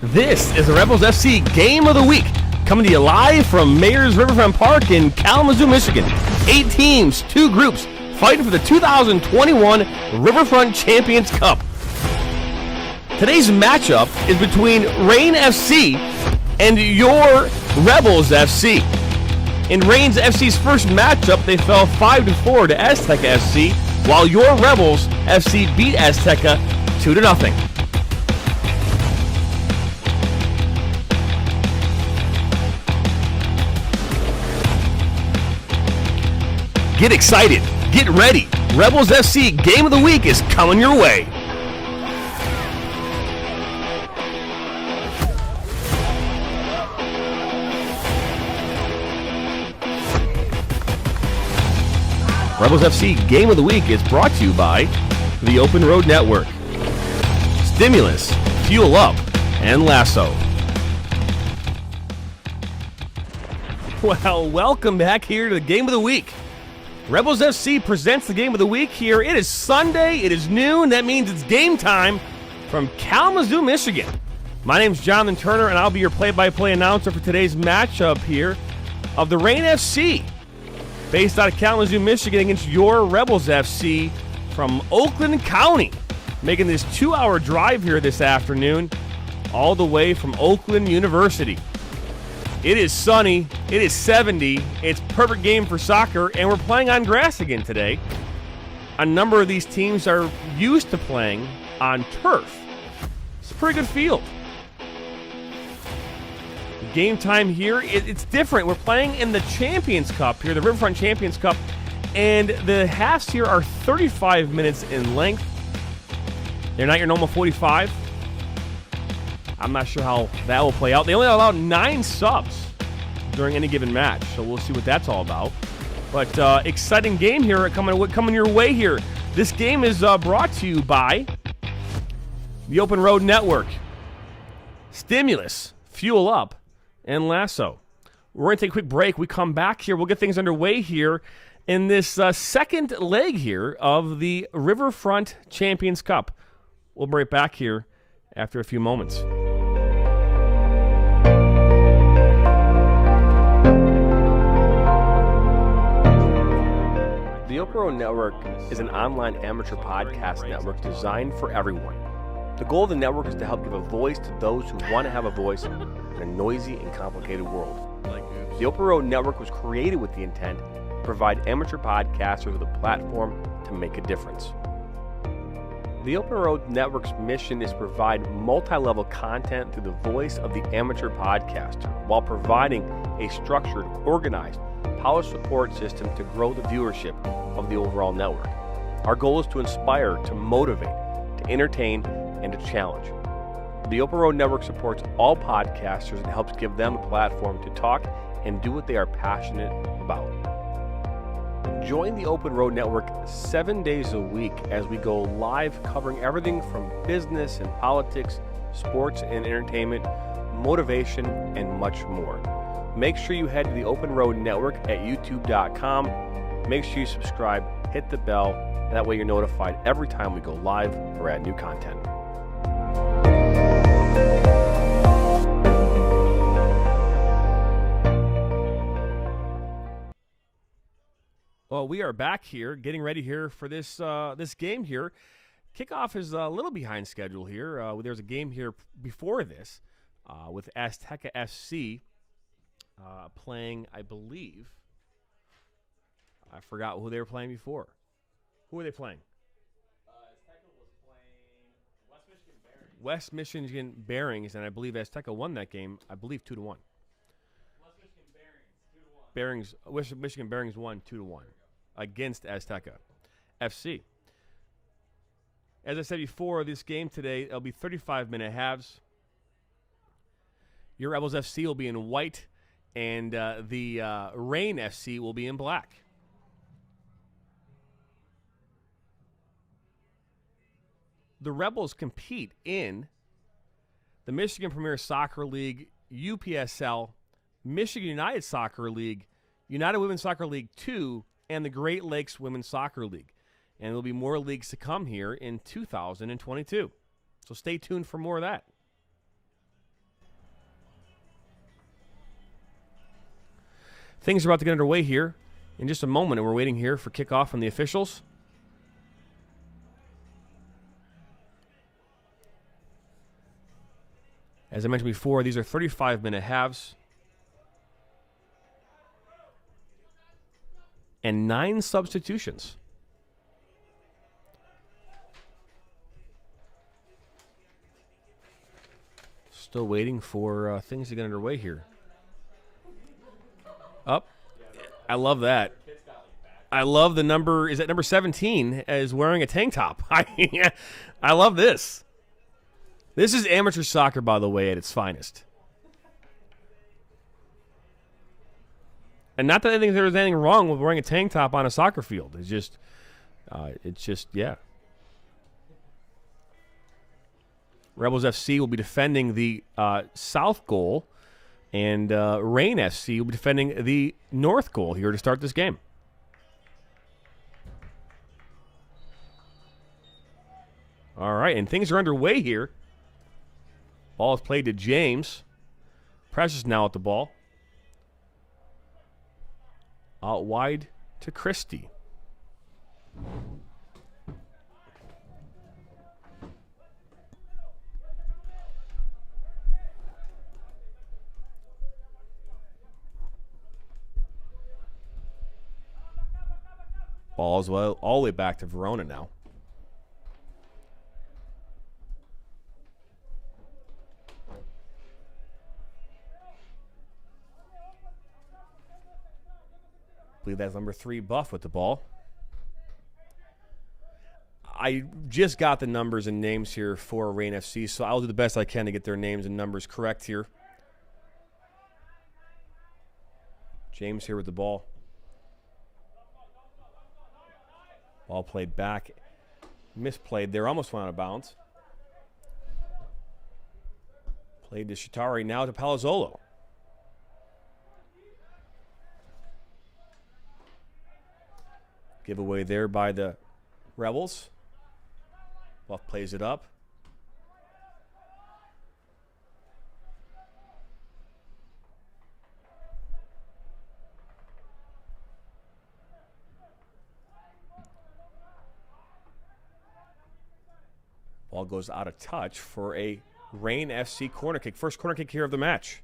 This is the Rebels FC Game of the Week, coming to you live from Mayor's Riverfront Park in Kalamazoo, Michigan. 8 teams, 2 groups, fighting for the 2021 Riverfront Champions Cup. Today's matchup is between Reign FC and your Rebels FC. In Reign FC's first matchup, they fell 5-4 to Azteca FC, while your Rebels FC beat Azteca 2-0. Get excited. Get ready. Rebels FC Game of the Week is coming your way. Rebels FC Game of the Week is brought to you by the Open Road Network, Stimulus, Fuel Up, and Lasso. Well, welcome back here to the Game of the Week. Rebels FC presents the Game of the Week here. It is Sunday. It is noon. That means it's game time from Kalamazoo, Michigan. My name's Jonathan Turner, and I'll be your play-by-play announcer for today's matchup here of the Reign FC, based out of Kalamazoo, Michigan, against your Rebels FC from Oakland County, making this 2-hour drive here this afternoon, all the way from Oakland University. It is sunny, it is 70, it's perfect game for soccer, and we're playing on grass again today. A number of these teams are used to playing on turf. It's a pretty good field. Game time here, it's different. We're playing in the Champions Cup here, the Riverfront Champions Cup, and the halves here are 35 minutes in length. They're not your normal 45. I'm not sure how that will play out. They only allow 9 subs during any given match, so we'll see what that's all about. But exciting game here coming your way here. This game is brought to you by the Open Road Network, Stimulus, Fuel Up, and Lasso. We're going to take a quick break. We come back here. We'll get things underway here in this second leg here of the Riverfront Champions Cup. We'll be right back here after a few moments. The Open Road Network is an online amateur podcast network designed for everyone. The goal of the network is to help give a voice to those who want to have a voice in a noisy and complicated world. The Open Road Network was created with the intent to provide amateur podcasters with a platform to make a difference. The Open Road Network's mission is to provide multi-level content through the voice of the amateur podcaster while providing a structured, organized, polished support system to grow the viewership of the overall network. Our goal is to inspire, to motivate, to entertain, and to challenge. The Open Road Network supports all podcasters and helps give them a platform to talk and do what they are passionate about. Join the Open Road Network 7 days a week as we go live covering everything from business and politics, sports and entertainment, motivation, and much more. Make sure you head to the Open Road Network at youtube.com. Make sure you subscribe, hit the bell, and that way you're notified every time we go live or add new content. Well, we are back here, getting ready here for this game here. Kickoff is a little behind schedule here. There's a game here before this with Azteca FC playing, I believe. I forgot who they were playing before. Who were they playing? Azteca was playing West Michigan Bearings. West Michigan Bearings, and I believe Azteca won that game, I believe 2-1. West Michigan Bearings, 2-1. West Michigan Bearings won 2-1 against Azteca FC. As I said before, this game today, it'll be 35-minute halves. Your Rebels FC will be in white, and the Reign FC will be in black. The Rebels compete in the Michigan Premier Soccer League, UPSL, Michigan United Soccer League, United Women's Soccer League 2, and the Great Lakes Women's Soccer League. And there'll be more leagues to come here in 2022. So stay tuned for more of that. Things are about to get underway here in just a moment, and we're waiting here for kickoff from the officials. As I mentioned before, these are 35-minute halves. And 9 substitutions. Still waiting for things to get underway here. Up. I love that. I love the number. Is that number 17 is wearing a tank top? I love this. This is amateur soccer, by the way, at its finest. And not that I think there's anything wrong with wearing a tank top on a soccer field. It's just, yeah. Rebels FC will be defending the south goal, and Rain FC will be defending the north goal here to start this game. All right, and things are underway here. Ball is played to James. Precious now at the ball. Out wide to Christie. Ball as well, all the way back to Verona now. I believe that's number 3 Buff with the ball. I just got the numbers and names here for Rain FC, so I'll do the best I can to get their names and numbers correct here. James here with the ball. Ball played back. Misplayed there. Almost went out of bounds. Played to Shatari. Now to Palazzolo. Giveaway there by the Rebels. Buff plays it up. Ball goes out of touch for a Rain FC corner kick. First corner kick here of the match.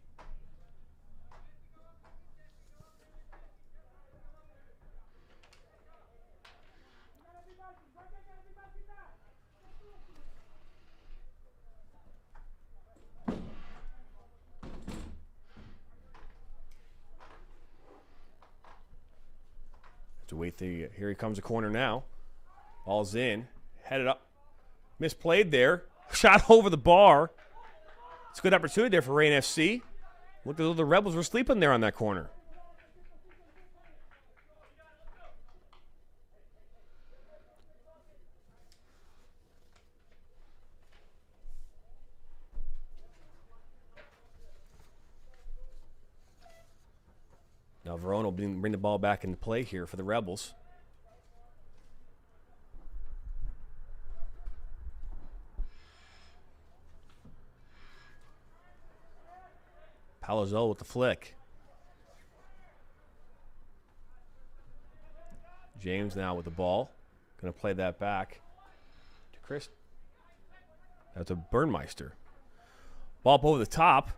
To wait the here he comes a corner now. Ball's in, headed up. Misplayed there. Shot over the bar. It's a good opportunity there for Rain FC. Look at the Rebels were sleeping there on that corner. Now Verona will bring the ball back into play here for the Rebels. Palazzo with the flick. James now with the ball. Going to play that back to Chris. That's a Burnmeister. Ball up over the top.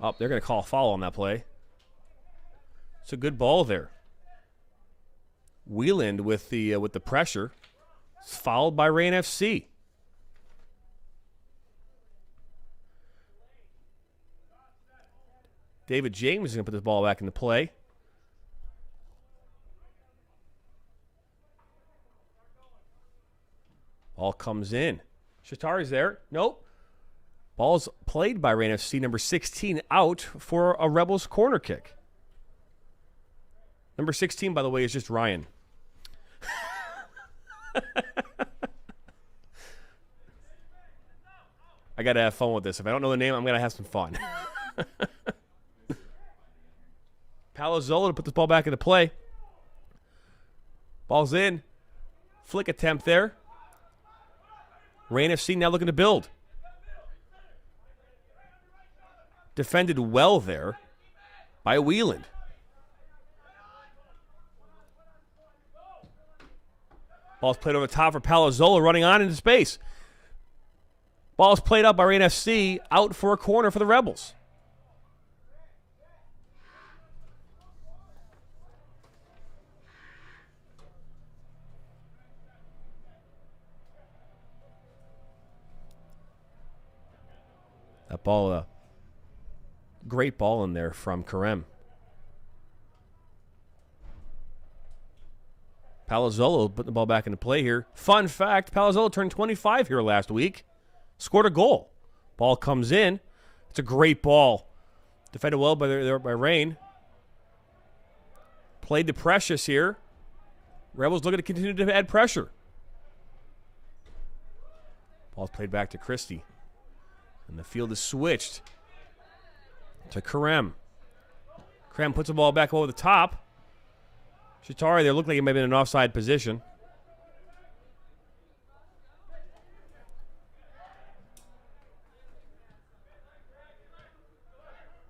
Oh, they're going to call a foul on that play. It's a good ball there. Wieland with the pressure. It's fouled by Rain FC. David James is going to put this ball back into play. Ball comes in. Shatari's there. Nope. Ball's played by Rain FC, number 16, out for a Rebels corner kick. Number 16, by the way, is just Ryan. I got to have fun with this. If I don't know the name, I'm going to have some fun. Palazzola to put this ball back into play. Ball's in. Flick attempt there. Rain FC now looking to build. Defended well there by Wieland. Ball's played over the top for Palazzolo, running on into space. Ball's played up by Rain FC, out for a corner for the Rebels. That ball, great ball in there from Karem. Palazzolo putting the ball back into play here. Fun fact, Palazzolo turned 25 here last week. Scored a goal. Ball comes in. It's a great ball. Defended well by Rain. Played to Precious here. Rebels looking to continue to add pressure. Ball's played back to Christie. And the field is switched to Karem. Karem puts the ball back over the top. Shatari there looked like he might have been in an offside position.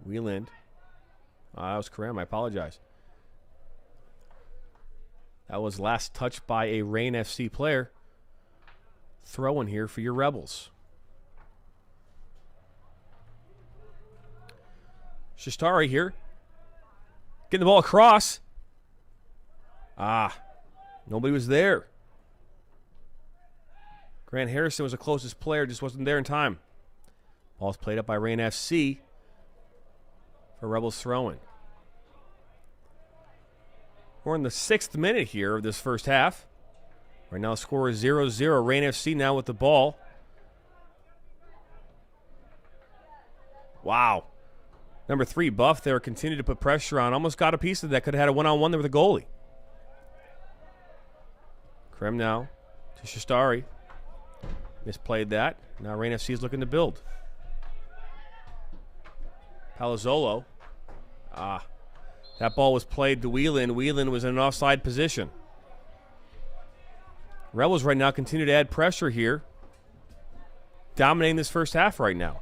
Wieland. That was Karem. I apologize. That was last touched by a Rain FC player. Throw in here for your Rebels. Shatari here. Getting the ball across. Nobody was there. Grant Harrison was the closest player, just wasn't there in time. Ball's played up by Rain FC for Rebels throwing. We're in the 6th minute here of this first half. Right now the score is 0-0. Rain FC now with the ball. Wow. Number 3, Buff there, continued to put pressure on. Almost got a piece of that. Could have had a one-on-one there with the goalie. Krem now to Shatari. Misplayed that. Now Rain FC is looking to build. Palazzolo. That ball was played to Wieland. Wieland was in an offside position. Rebels right now continue to add pressure here. Dominating this first half right now.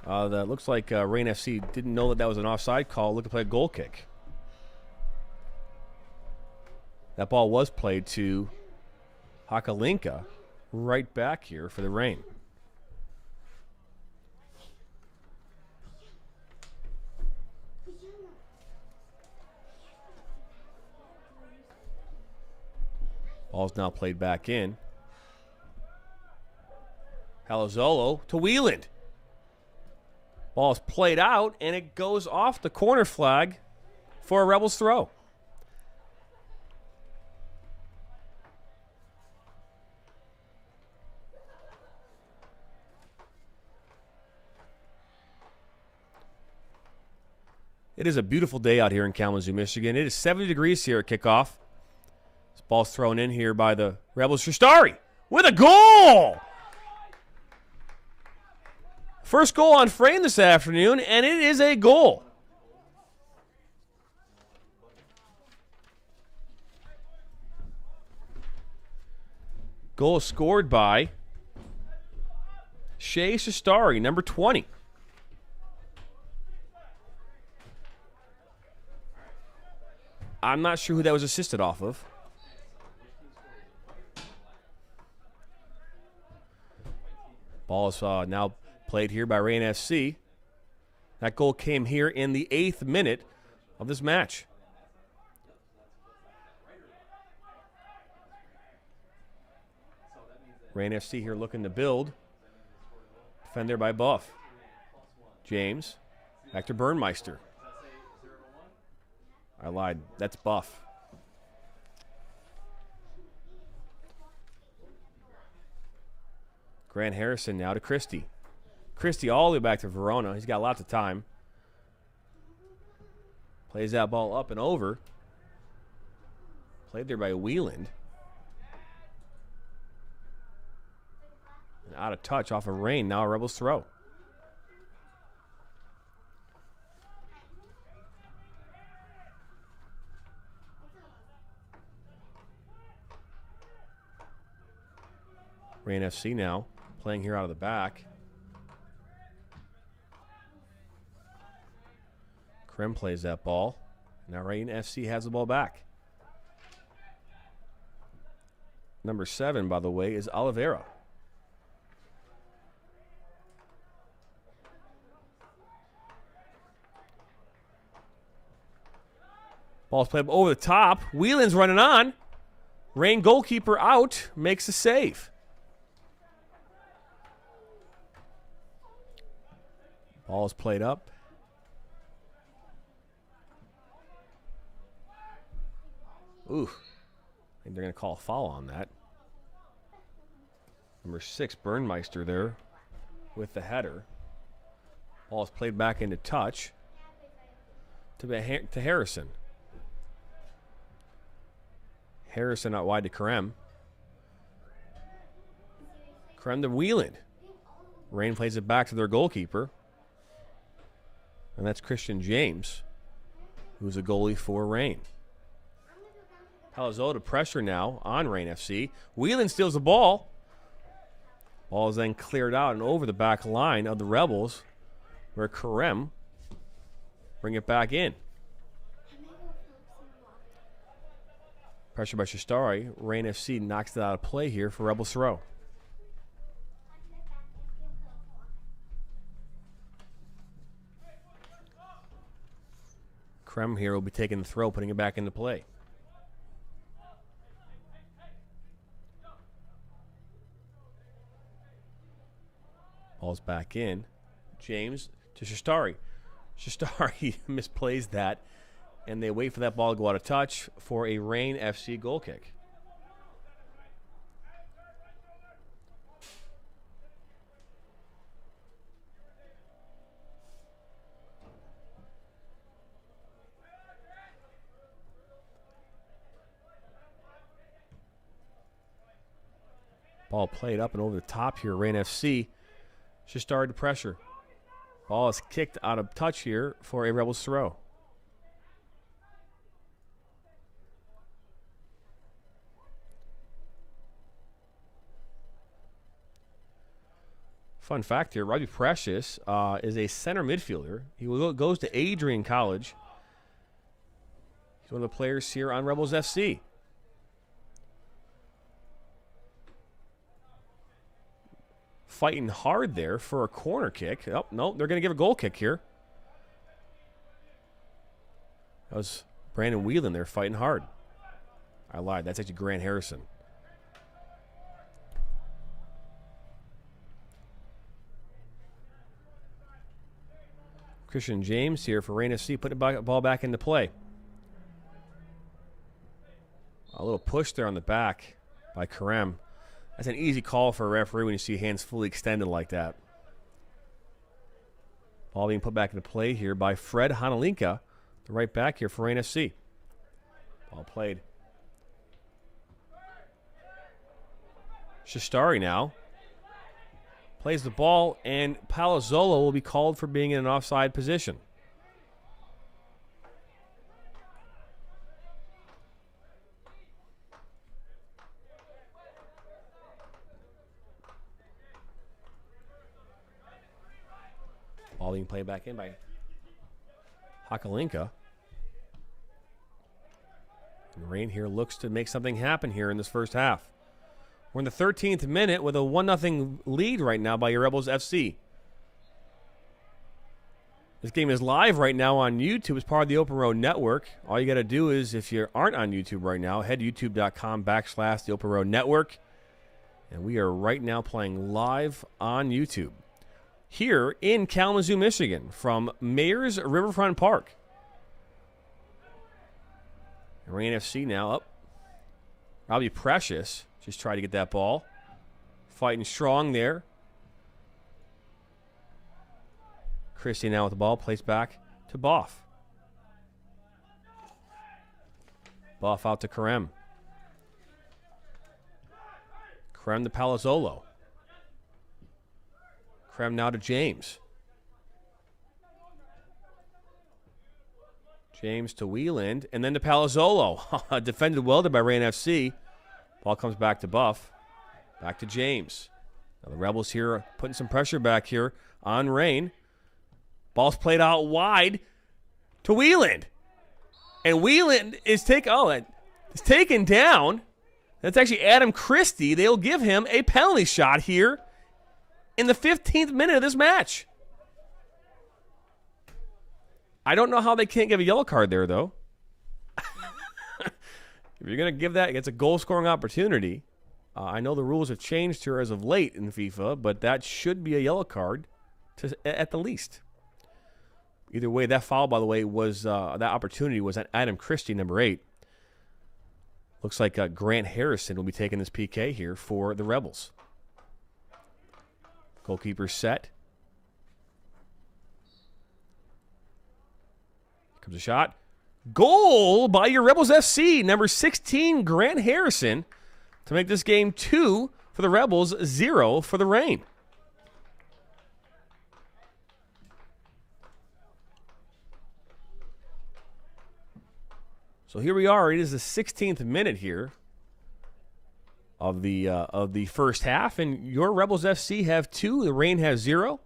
That looks like Rain FC didn't know that was an offside call. Look to play a goal kick. That ball was played to Hakalinka right back here for the Rain. Ball's now played back in. Palazzolo to Wieland. Ball's played out, and it goes off the corner flag for a Rebels throw. It is a beautiful day out here in Kalamazoo, Michigan. It is 70 degrees here at kickoff. This ball's thrown in here by the Rebels. Shatari with a goal! First goal on frame this afternoon, and it is a goal. Goal scored by Shea Shatari, number 20. I'm not sure who that was assisted off of. Ball is now played here by Rain FC. That goal came here in the 8th minute of this match. Rain FC here looking to build. Defender by Buff. James. Back to Burnmeister. I lied. That's Buff. Grant Harrison now to Christie. Christie all the way back to Verona. He's got lots of time. Plays that ball up and over. Played there by Wieland. And out of touch off of Rain. Now a Rebels throw. Rain FC now playing here out of the back. Krem plays that ball. Now Rain FC has the ball back. Number 7, by the way, is Oliveira. Ball's played over the top. Whelan's running on. Rain goalkeeper out. Makes a save. Ball's played up. Ooh. I think they're going to call a foul on that. Number 6, Burnmeister there with the header. Ball's played back into touch to Harrison. Harrison out wide to Krem. Krem to Whelan. Rain plays it back to their goalkeeper. And that's Christian James, who's a goalie for Rain. Palazzo to pressure now on Rain FC. Whelan steals the ball. Ball is then cleared out and over the back line of the Rebels, where Krem bring it back in. Pressure by Shastari. Rain FC knocks it out of play here for Rebels throw. Krem here will be taking the throw, putting it back into play. Ball's back in. James to Shastari. Shastari misplays that, and they wait for that ball to go out of touch for a Rain FC goal kick. Ball played up and over the top here. Rain FC just started to pressure. Ball is kicked out of touch here for a Rebels throw. Fun fact here, Robbie Precious is a center midfielder. He goes to Adrian College. He's one of the players here on Rebels FC. Fighting hard there for a corner kick. Oh, no, they're going to give a goal kick here. That was Brandon Whelan there fighting hard. I lied. That's actually Grant Harrison. Christian James here for Rain FC, putting the ball back into play. A little push there on the back by Krem. That's an easy call for a referee when you see hands fully extended like that. Ball being put back into play here by Fred Hanalinka, the right back here for Rain FC. Ball played. Shastari now plays the ball, and Palazzolo will be called for being in an offside position. Ball being played back in by Hakalinka. And Rain here looks to make something happen here in this first half. We're in the 13th minute with a 1-0 lead right now by your Rebels FC. This game is live right now on YouTube as part of the Open Road Network. All you got to do is, if you aren't on YouTube right now, head to youtube.com/the Open Road Network. And we are right now playing live on YouTube here in Kalamazoo, Michigan, from Mayor's Riverfront Park. Rain FC now up. Robbie Precious just tried to get that ball. Fighting strong there. Christie now with the ball. Plays back to Boff. Boff out to Krem. Krem to Palazzolo. Krem now to James. James to Whelan, and then to Palazzolo. Defended well there by Rain FC. Ball comes back to Buff. Back to James. Now the Rebels here putting some pressure back here on Rain. Ball's played out wide to Wieland. And Wieland is taken down. That's actually Adam Christie. They'll give him a penalty shot here in the 15th minute of this match. I don't know how they can't give a yellow card there, though. If you're going to give that, it's a goal-scoring opportunity. I know the rules have changed here as of late in FIFA, but that should be a yellow card at the least. Either way, that foul, by the way, was that opportunity was at Adam Christie, number 8. Looks like Grant Harrison will be taking this PK here for the Rebels. Goalkeeper set. Comes a shot. Goal by your Rebels FC, number 16, Grant Harrison, to make this game 2 for the Rebels, 0 for the Reign. So here we are. It is the 16th minute here of the first half, and your Rebels FC have 2. The Reign has 0.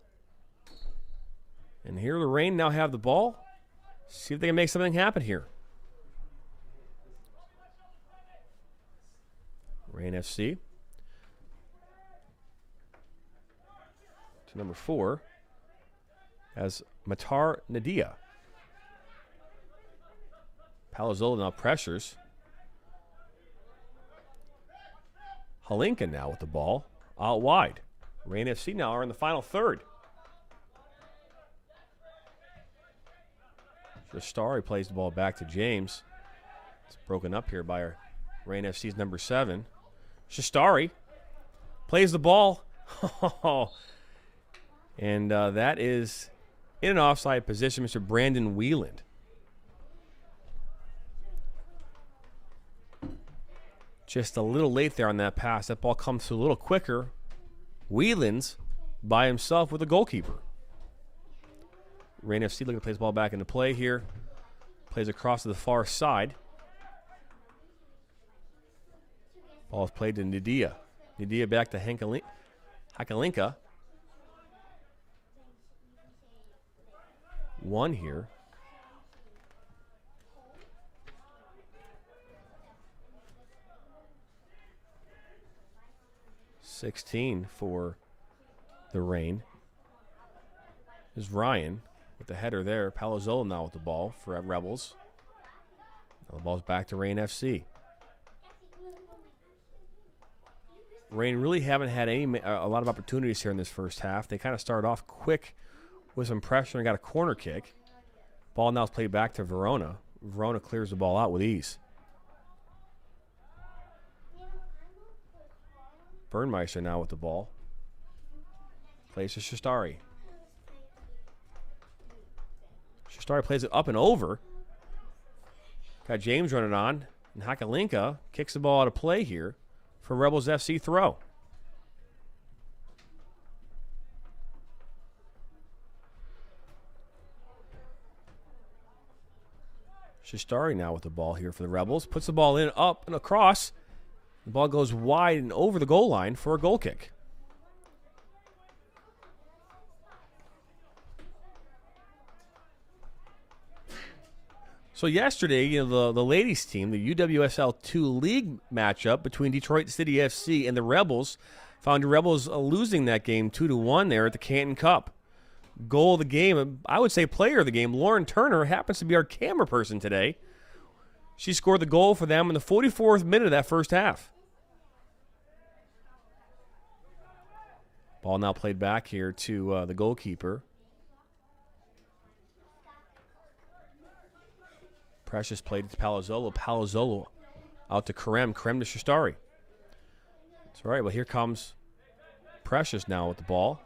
And here the Reign now have the ball. See if they can make something happen here. Reign FC. To number 4 as Matar Nadia. Palazzolo now pressures. Halinka now with the ball out wide. Reign FC now are in the final third. Shastari plays the ball back to James. It's broken up here by our Reign FC's number 7. Shastari plays the ball. And that is in an offside position, Mr. Brandon Wieland. Just a little late there on that pass. That ball comes through a little quicker. Wieland's by himself with the goalkeeper. Reign FC looking to play his ball back into play here. Plays across to the far side. Ball is played to Nadia. Nadia back to Hakalinka. 1 here. $16 for the Reign. Is Ryan with the header there. Palazzolo now with the ball for Rebels. Now the ball's back to Reign FC. Reign really haven't had a lot of opportunities here in this first half. They kind of started off quick with some pressure and got a corner kick. Ball now is played back to Verona. Verona clears the ball out with ease. Burnmeister now with the ball. Plays to Shastari. Shastari plays it up and over. Got James running on. And Hakalinka kicks the ball out of play here for Rebels FC throw. Shastari now with the ball here for the Rebels. Puts the ball in, up, and across. The ball goes wide and over the goal line for a goal kick. So yesterday, the ladies team, the UWSL 2 league matchup between Detroit City FC and the Rebels, found the Rebels losing that game 2-1 there at the Canton Cup. Goal of the game, I would say player of the game, Lauren Turner, happens to be our camera person today. She scored the goal for them in the 44th minute of that first half. Ball now played back here to the goalkeeper. Precious played to Palazzolo. Palazzolo out to Karem. Karem to Shastari. That's right. Well, here comes Precious now with the ball.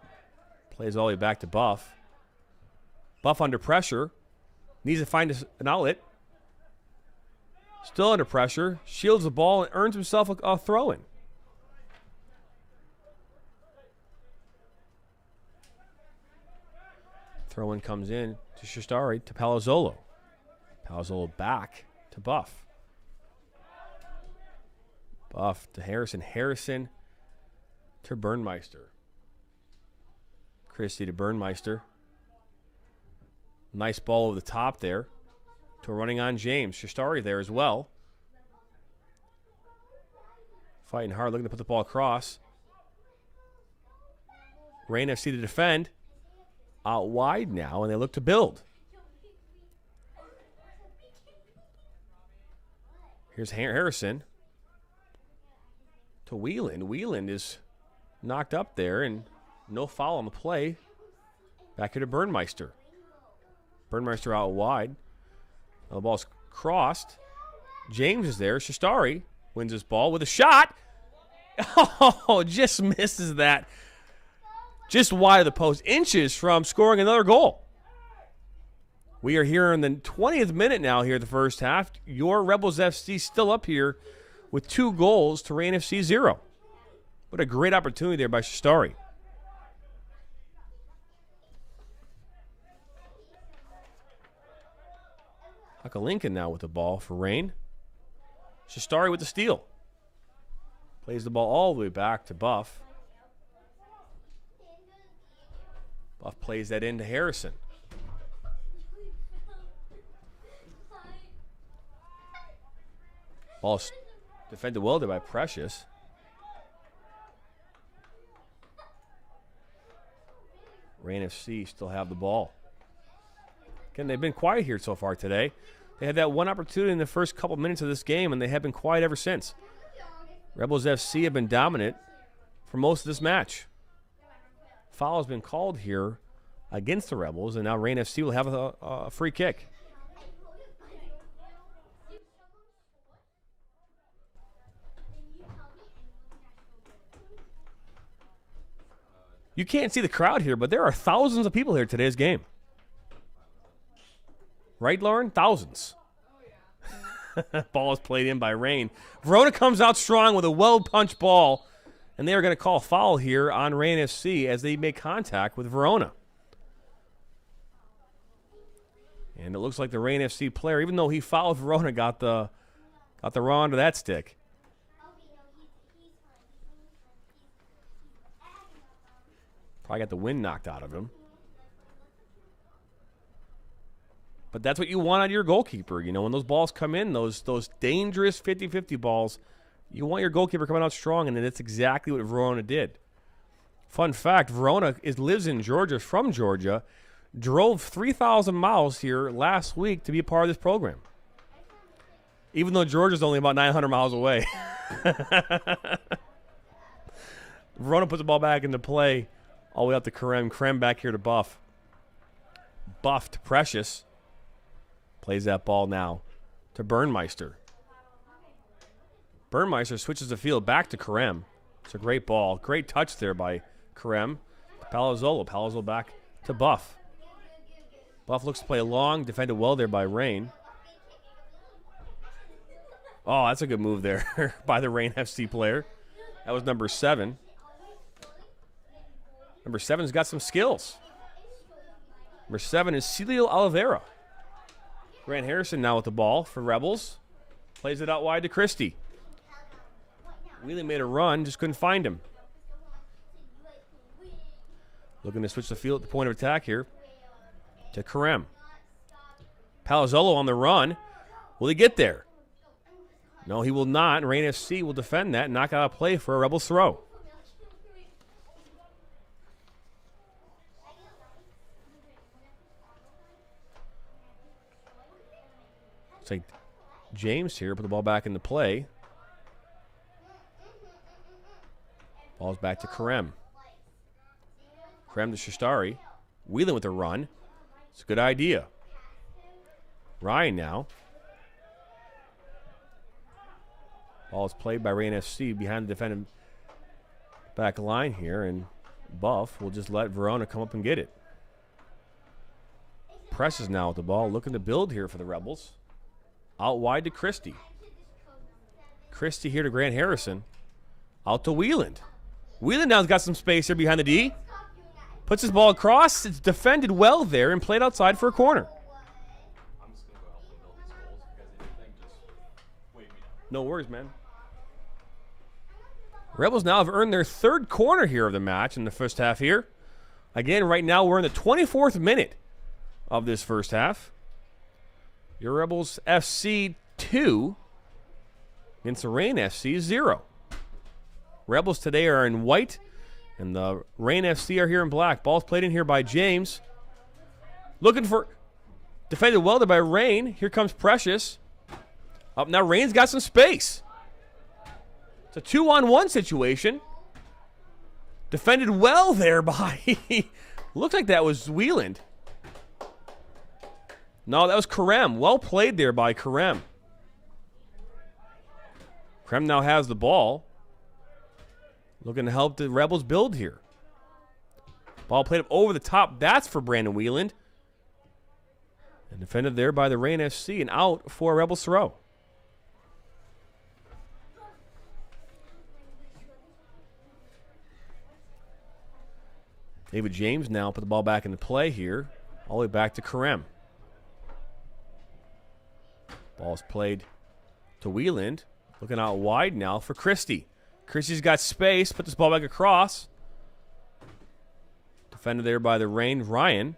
Plays all the way back to Buff. Buff under pressure. Needs to find an outlet. Still under pressure. Shields the ball and earns himself a throw-in. Throw-in comes in to Shastari to Palazzolo. Palazzolo back to Buff. Buff to Harrison. Harrison to Burnmeister. Christie to Burnmeister. Nice ball over the top there to running on James. Shastari there as well. Fighting hard, looking to put the ball across. Rain FC to defend. Out wide now, and they look to build. Here's Harrison to Wieland. Wieland is knocked up there, and no foul on the play. Back here to Burnmeister. Burnmeister out wide. Now the ball's crossed. James is there. Shastari wins his ball with a shot. Oh, just misses that. Just wide of the post. Inches from scoring another goal. We are here in the 20th minute now here in the first half. Your Rebels FC still up here with 2 goals to Rain FC 0. What a great opportunity there by Shastari. Lincoln now with the ball for Rain. Shastari with the steal. Plays the ball all the way back to Buff. Buff plays that into Harrison. Ball's defended well there by Precious. Rain FC still have the ball. Again, they've been quiet here so far today. They had that one opportunity in the first couple minutes of this game, and they have been quiet ever since. Rebels FC have been dominant for most of this match. Foul has been called here against the Rebels, and now Rain FC will have a free kick. You can't see the crowd here, but there are thousands of people here at today's game. Right, Lauren? Thousands. Ball is played in by Rain. Verona comes out strong with a well-punched ball, and they are going to call a foul here on Rain FC as they make contact with Verona. And it looks like the Rain FC player, even though he fouled Verona, got the raw end of that stick. Probably got the wind knocked out of him. But that's what you want out of your goalkeeper. You know, when those balls come in, those dangerous 50-50 balls, you want your goalkeeper coming out strong, and that's exactly what Verona did. Fun fact, Verona lives in Georgia, from Georgia, drove 3,000 miles here last week to be a part of this program. Even though Georgia's only about 900 miles away. Verona puts the ball back into play all the way up to Karem. Karem back here to Buff. Buff to Precious. Plays that ball now to Burnmeister. Burnmeister switches the field back to Karem. It's a great ball. Great touch there by Karem. Palazzolo. Palazzolo back to Buff. Buff looks to play long. Defended well there by Rain. Oh, that's a good move there by the Rain FC player. That was number 7. Number 7's got some skills. Number 7 is Celio Oliveira. Grant Harrison now with the ball for Rebels. Plays it out wide to Christie. Wheelie made a run, just couldn't find him. Looking to switch the field at the point of attack here to Karem. Palazzolo on the run. Will he get there? No, he will not. Rain FC will defend that and knock out a play for a Rebels throw. It's like James here, put the ball back into play. Ball's back to Karem. Karem to Shastari. Wheeling with the run. It's a good idea. Ryan now. Ball is played by Rain FC behind the defending back line here, and Buff will just let Verona come up and get it. Presses now with the ball, looking to build here for the Rebels. Out wide to Christie. Christie here to Grant Harrison. Out to Wieland. Wieland now's got some space here behind the D. Puts his ball across. It's defended well there and played outside for a corner. I'm just going to go help them build these goals because anything just weighed me down. No worries, man. Rebels now have earned their third corner here of the match in the first half here. Again, right now we're in the 24th minute of this first half. Your Rebels FC 2 against the Reign FC 0. Rebels today are in white, and the Reign FC are here in black. Ball's played in here by James. Looking for... Defended well there by Reign. Here comes Precious. Up now, Reign's got some space. It's a 2-on-1 situation. Defended well there by... Looked like that was Wieland. No, that was Karem. Well played there by Karem. Karem now has the ball. Looking to help the Rebels build here. Ball played up over the top. That's for Brandon Wieland. And defended there by the Reign FC, and out for a Rebels throw. David James now put the ball back into play here. All the way back to Karem. Ball's played to Wieland. Looking out wide now for Christie. Christie's got space. Put this ball back across. Defended there by the Reign, Ryan.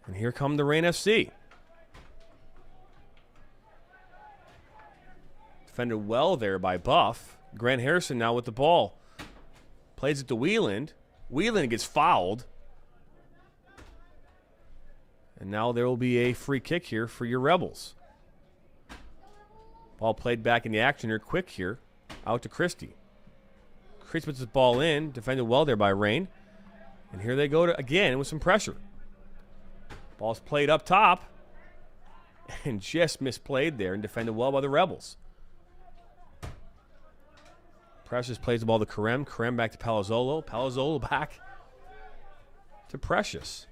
And here come the Reign FC. Defended well there by Buff. Grant Harrison now with the ball. Plays it to Wieland. Wieland gets fouled. And now there will be a free kick here for your Rebels. Ball played back in the action here, quick here. Out to Christie. Christie puts his ball in. Defended well there by Reign. And here they go again with some pressure. Ball's played up top. And just misplayed there and defended well by the Rebels. Precious plays the ball to Karem. Karem back to Palazzolo. Palazzolo back to Precious.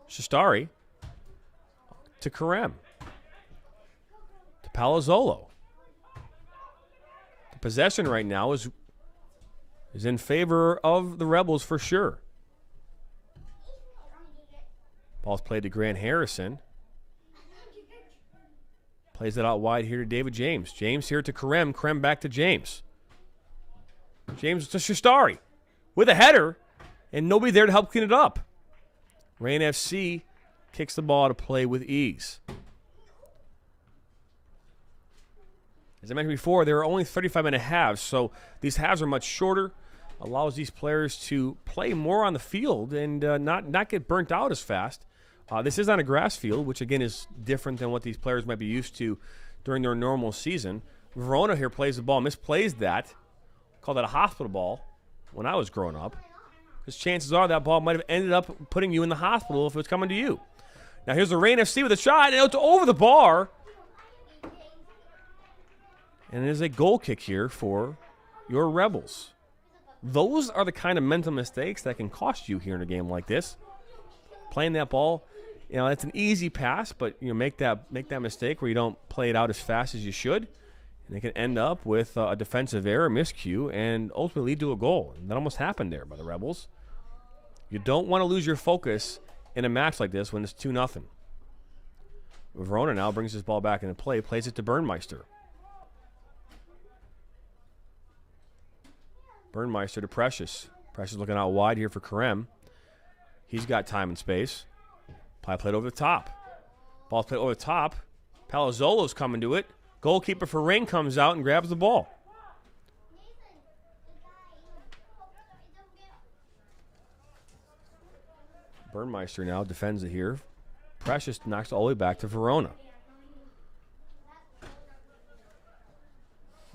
Shastari to Karem. To Palazzolo. The possession right now is in favor of the Rebels for sure. Ball's played to Grant Harrison. Plays it out wide here to David James. James here to Karem. Karem back to James. James to Shastari with a header, and nobody there to help clean it up. Reign FC kicks the ball out of play with ease. As I mentioned before, there are only 35-minute halves, so these halves are much shorter. Allows these players to play more on the field and not get burnt out as fast. This is on a grass field, which again is different than what these players might be used to during their normal season. Verona here plays the ball, misplays that. Called that a hospital ball when I was growing up. Because chances are that ball might have ended up putting you in the hospital if it was coming to you. Now here's the Reign FC with a shot, and it's over the bar. And it is a goal kick here for your Rebels. Those are the kind of mental mistakes that can cost you here in a game like this. Playing that ball, you know, it's an easy pass, but you know, make that mistake where you don't play it out as fast as you should, and it can end up with a defensive error, miscue, and ultimately lead to a goal. And that almost happened there by the Rebels. You don't want to lose your focus in a match like this when it's 2-0. Verona now brings his ball back into play, plays it to Burnmeister. Burnmeister to Precious. Precious looking out wide here for Karem. He's got time and space. Played over the top. Ball's played over the top. Palazzolo's coming to it. Goalkeeper for Reign comes out and grabs the ball. Burnmeister now defends it here. Precious knocks it all the way back to Verona.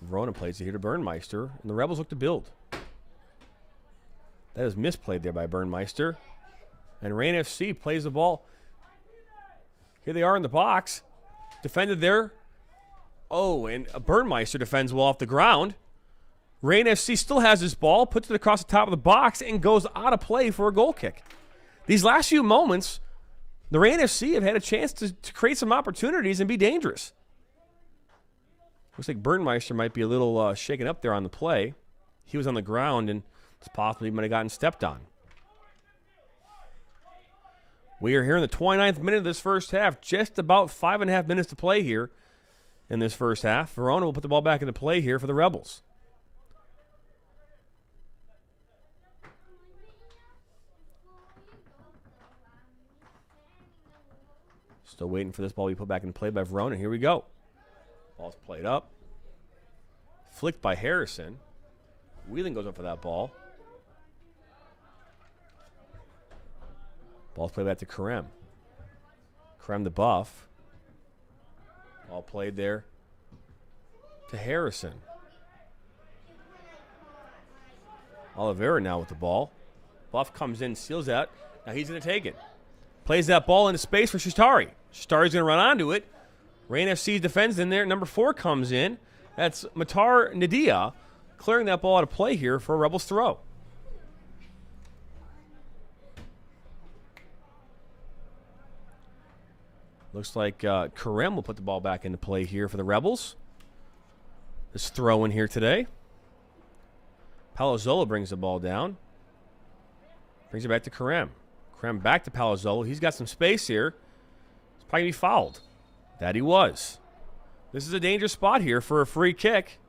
Verona plays it here to Burnmeister, and the Rebels look to build. That is misplayed there by Burnmeister. And Reign FC plays the ball. Here they are in the box. Defended there. Oh, and Burnmeister defends well off the ground. Reign FC still has this ball, puts it across the top of the box, and goes out of play for a goal kick. These last few moments, the Reign FC have had a chance to create some opportunities and be dangerous. Looks like Burnmeister might be a little shaken up there on the play. He was on the ground, and it's possible he might have gotten stepped on. We are here in the 29th minute of this first half. Just about 5.5 minutes to play here. in this first half. Verona will put the ball back into play here for the Rebels. Still waiting for this ball to be put back into play by Verona. Here we go. Ball's played up. Flicked by Harrison. Wheeling goes up for that ball. Ball's played back to Karem. Karem the buff. Ball played there to Harrison. Oliveira now with the ball. Buff comes in, steals that. Now he's going to take it. Plays that ball into space for Shatari. Shatari's going to run onto it. Rain FC defends in there. Number 4 comes in. That's Matar Nadia clearing that ball out of play here for a Rebels throw. Looks like Karem will put the ball back into play here for the Rebels. This throw in here today. Palazzolo brings the ball down. Brings it back to Karem. Karem back to Palazzolo. He's got some space here. He's probably going to be fouled. That he was. This is a dangerous spot here for a free kick.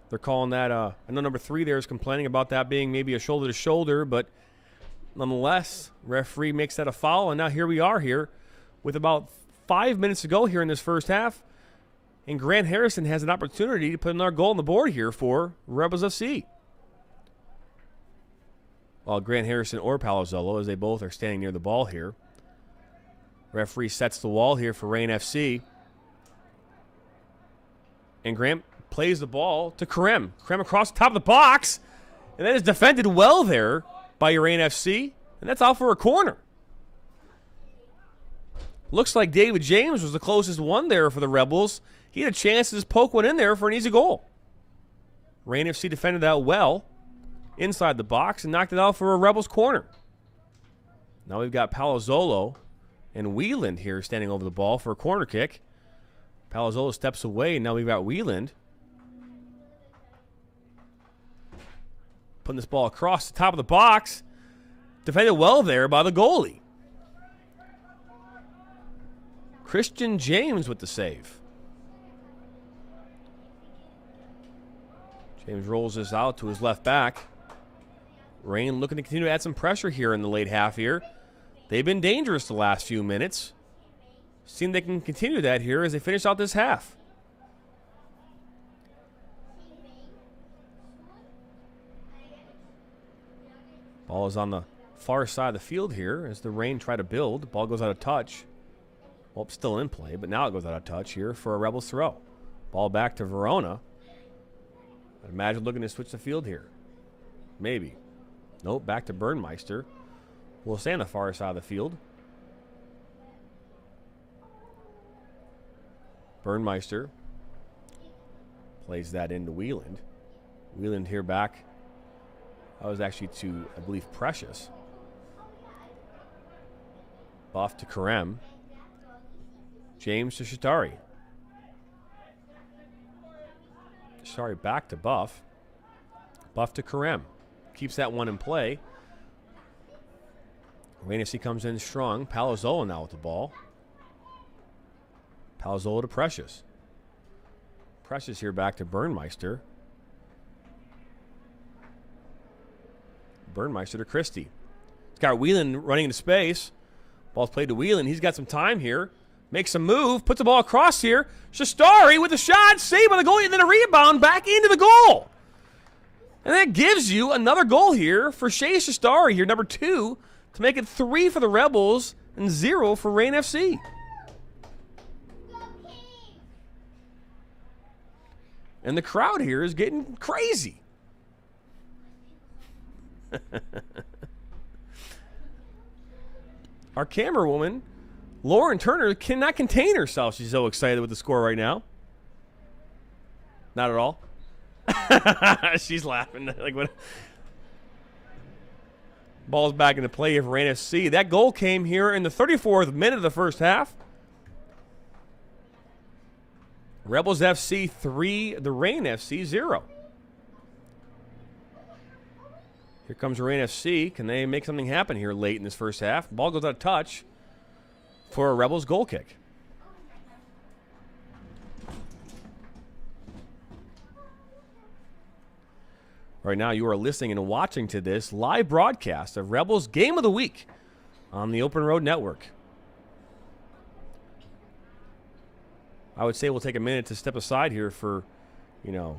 They're calling that, I know number 3 there is complaining about that being maybe a shoulder-to-shoulder, but nonetheless, referee makes that a foul, and now here we are here with about 5 minutes to go here in this first half, and Grant Harrison has an opportunity to put another goal on the board here for Rebels FC. Well, Grant Harrison or Palazzolo, as they both are standing near the ball here. Referee sets the wall here for Rain FC. And Grant plays the ball to Karem. Karem across the top of the box. And that is defended well there by Rain FC. And that's out for a corner. Looks like David James was the closest one there for the Rebels. He had a chance to just poke one in there for an easy goal. Rain FC defended that well inside the box and knocked it out for a Rebels corner. Now we've got Palazzolo and Wieland here standing over the ball for a corner kick. Palazzolo steps away, and now we've got Wieland putting this ball across the top of the box. Defended well there by the goalie. Christian James with the save. James rolls this out to his left back. Rain looking to continue to add some pressure here in the late half here. They've been dangerous the last few minutes. Seem they can continue that here as they finish out this half. Ball is on the far side of the field here as the Rain try to build. Ball goes out of touch. Well, it's still in play, but now it goes out of touch here for a Rebels throw. Ball back to Verona. I'd imagine looking to switch the field here. Maybe. Nope, back to Burnmeister. We'll stay on the far side of the field. Burnmeister plays that into Wieland. Wieland here back. That was actually to, I believe, Precious. Buff to Karem. James to Shatari. Shatari back to Buff. Buff to Karem. Keeps that one in play. Rain FC comes in strong. Palazzolo now with the ball. Palazzolo to Precious. Precious here back to Burnmeister. Burnmeister to Christie. It's got Whelan running into space. Ball's played to Whelan. He's got some time here. Makes a move. Puts the ball across here. Shastari with a shot. Saved by the goalie. And then a rebound back into the goal. And that gives you another goal here for Shea Shastari here, number 2, to make it 3 for the Rebels and 0 for Rain FC. And the crowd here is getting crazy. Our camera woman, Lauren Turner, cannot contain herself. She's so excited with the score right now. Not at all. She's laughing. Like what? Ball's back into play for Rain FC. That goal came here in the 34th minute of the first half. Rebels FC 3, the Rain FC 0. Here comes Rain FC. Can they make something happen here late in this first half? Ball goes out of touch. for a Rebels goal kick. Right now, you are listening and watching to this live broadcast of Rebels Game of the Week on the Open Road Network. I would say we'll take a minute to step aside here for, but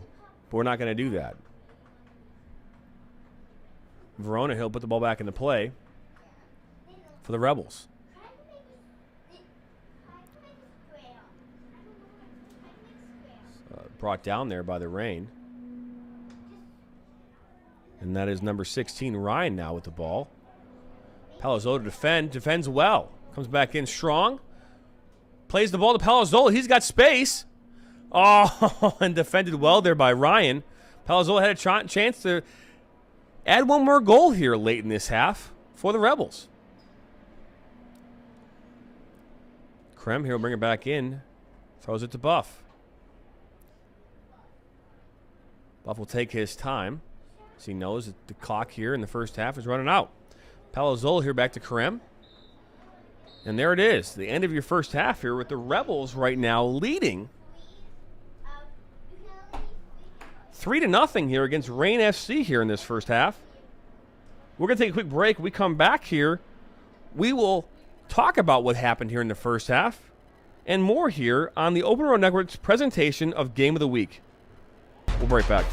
we're not going to do that. Verona Hill put the ball back into play for the Rebels. Brought down there by the rain. And that is number 16, Ryan, now with the ball. Palazzola defends well. Comes back in strong. Plays the ball to Palazzola. He's got space. Oh, and defended well there by Ryan. Palazzola had a chance to add one more goal here late in this half for the Rebels. Krem here will bring it back in. Throws it to Buff. Buff will take his time, as he knows that the clock here in the first half is running out. Palazzola here back to Krem. And there it is, the end of your first half here with the Rebels right now leading 3-0 here against Rain FC here in this first half. We're going to take a quick break. We come back here. We will talk about what happened here in the first half and more here on the Open Road Network's presentation of Game of the Week. We'll be right back.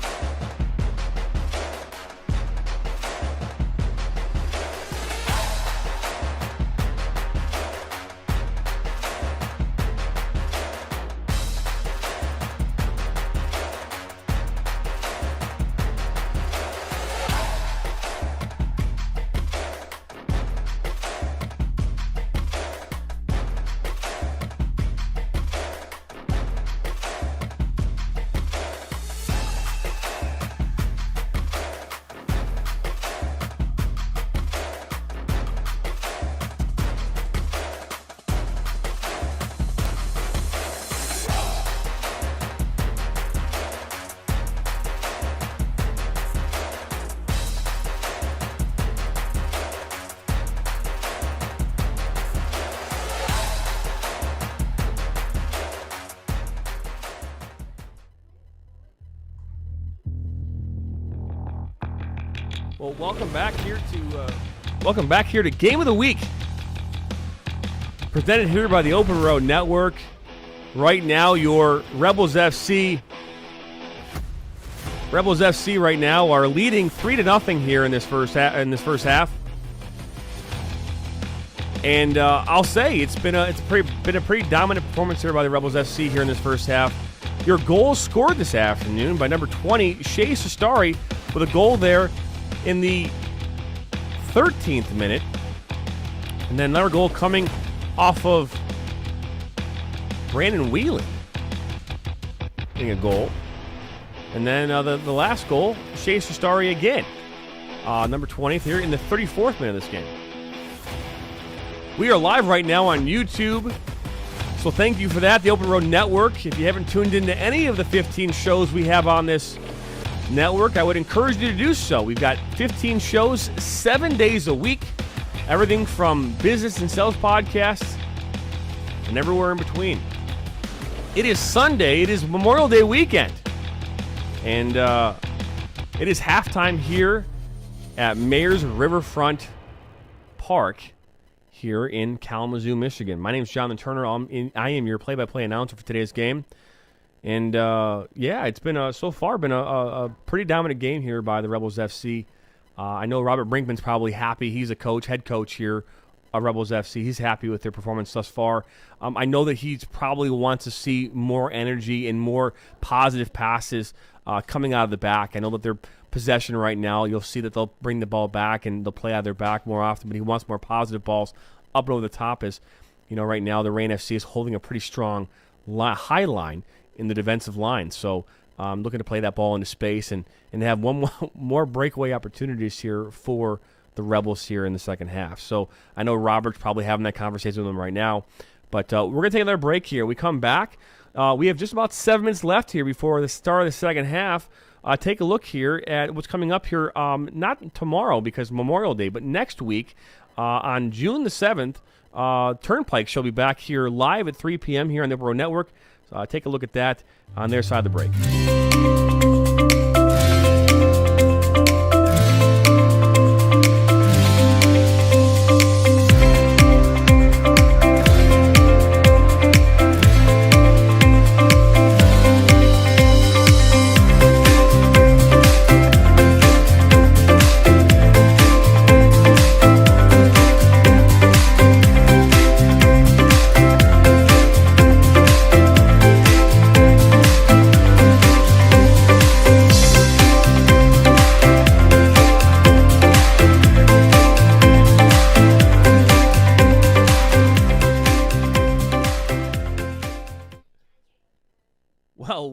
Well, welcome back here to Game of the Week, presented here by the Open Road Network. Right now, your Rebels FC right now are leading 3-0 here in this first half. And I'll say it's been a pretty dominant performance here by the Rebels FC here in this first half. Your goals scored this afternoon by number 20, Shea Sestari, with a goal there in the 13th minute. And then another goal coming off of Brandon Whelan getting a goal. And then the last goal, Shea Sestari again. Number 20th here in the 34th minute of this game. We are live right now on YouTube, so thank you for that, the Open Road Network. If you haven't tuned into any of the 15 shows we have on this network, I would encourage you to do so. We've got 15 shows, 7 days a week, everything from business and sales podcasts and everywhere in between. It is Sunday. It is Memorial Day weekend, and it is halftime here at Mayor's Riverfront Park here in Kalamazoo, Michigan. My name is Jonathan Turner. I am your play-by-play announcer for today's game. And, it's been so far been a pretty dominant game here by the Rebels FC. I know Robert Brinkman's probably happy. He's a head coach here of Rebels FC. He's happy with their performance thus far. I know that he probably wants to see more energy and more positive passes coming out of the back. I know that their possession right now, you'll see that they'll bring the ball back and they'll play out of their back more often, but he wants more positive balls up and over the top. As right now the Rain FC is holding a pretty strong high line in the defensive line. So looking to play that ball into space and have one more breakaway opportunities here for the Rebels here in the second half. So I know Robert's probably having that conversation with them right now. But we're going to take another break here. We come back. We have just about 7 minutes left here before the start of the second half. Take a look here at what's coming up here, not tomorrow because Memorial Day, but next week on June the 7th, Turnpike shall be back here live at 3 p.m. here on the Open Road Network. So take a look at that on their side of the break. Well,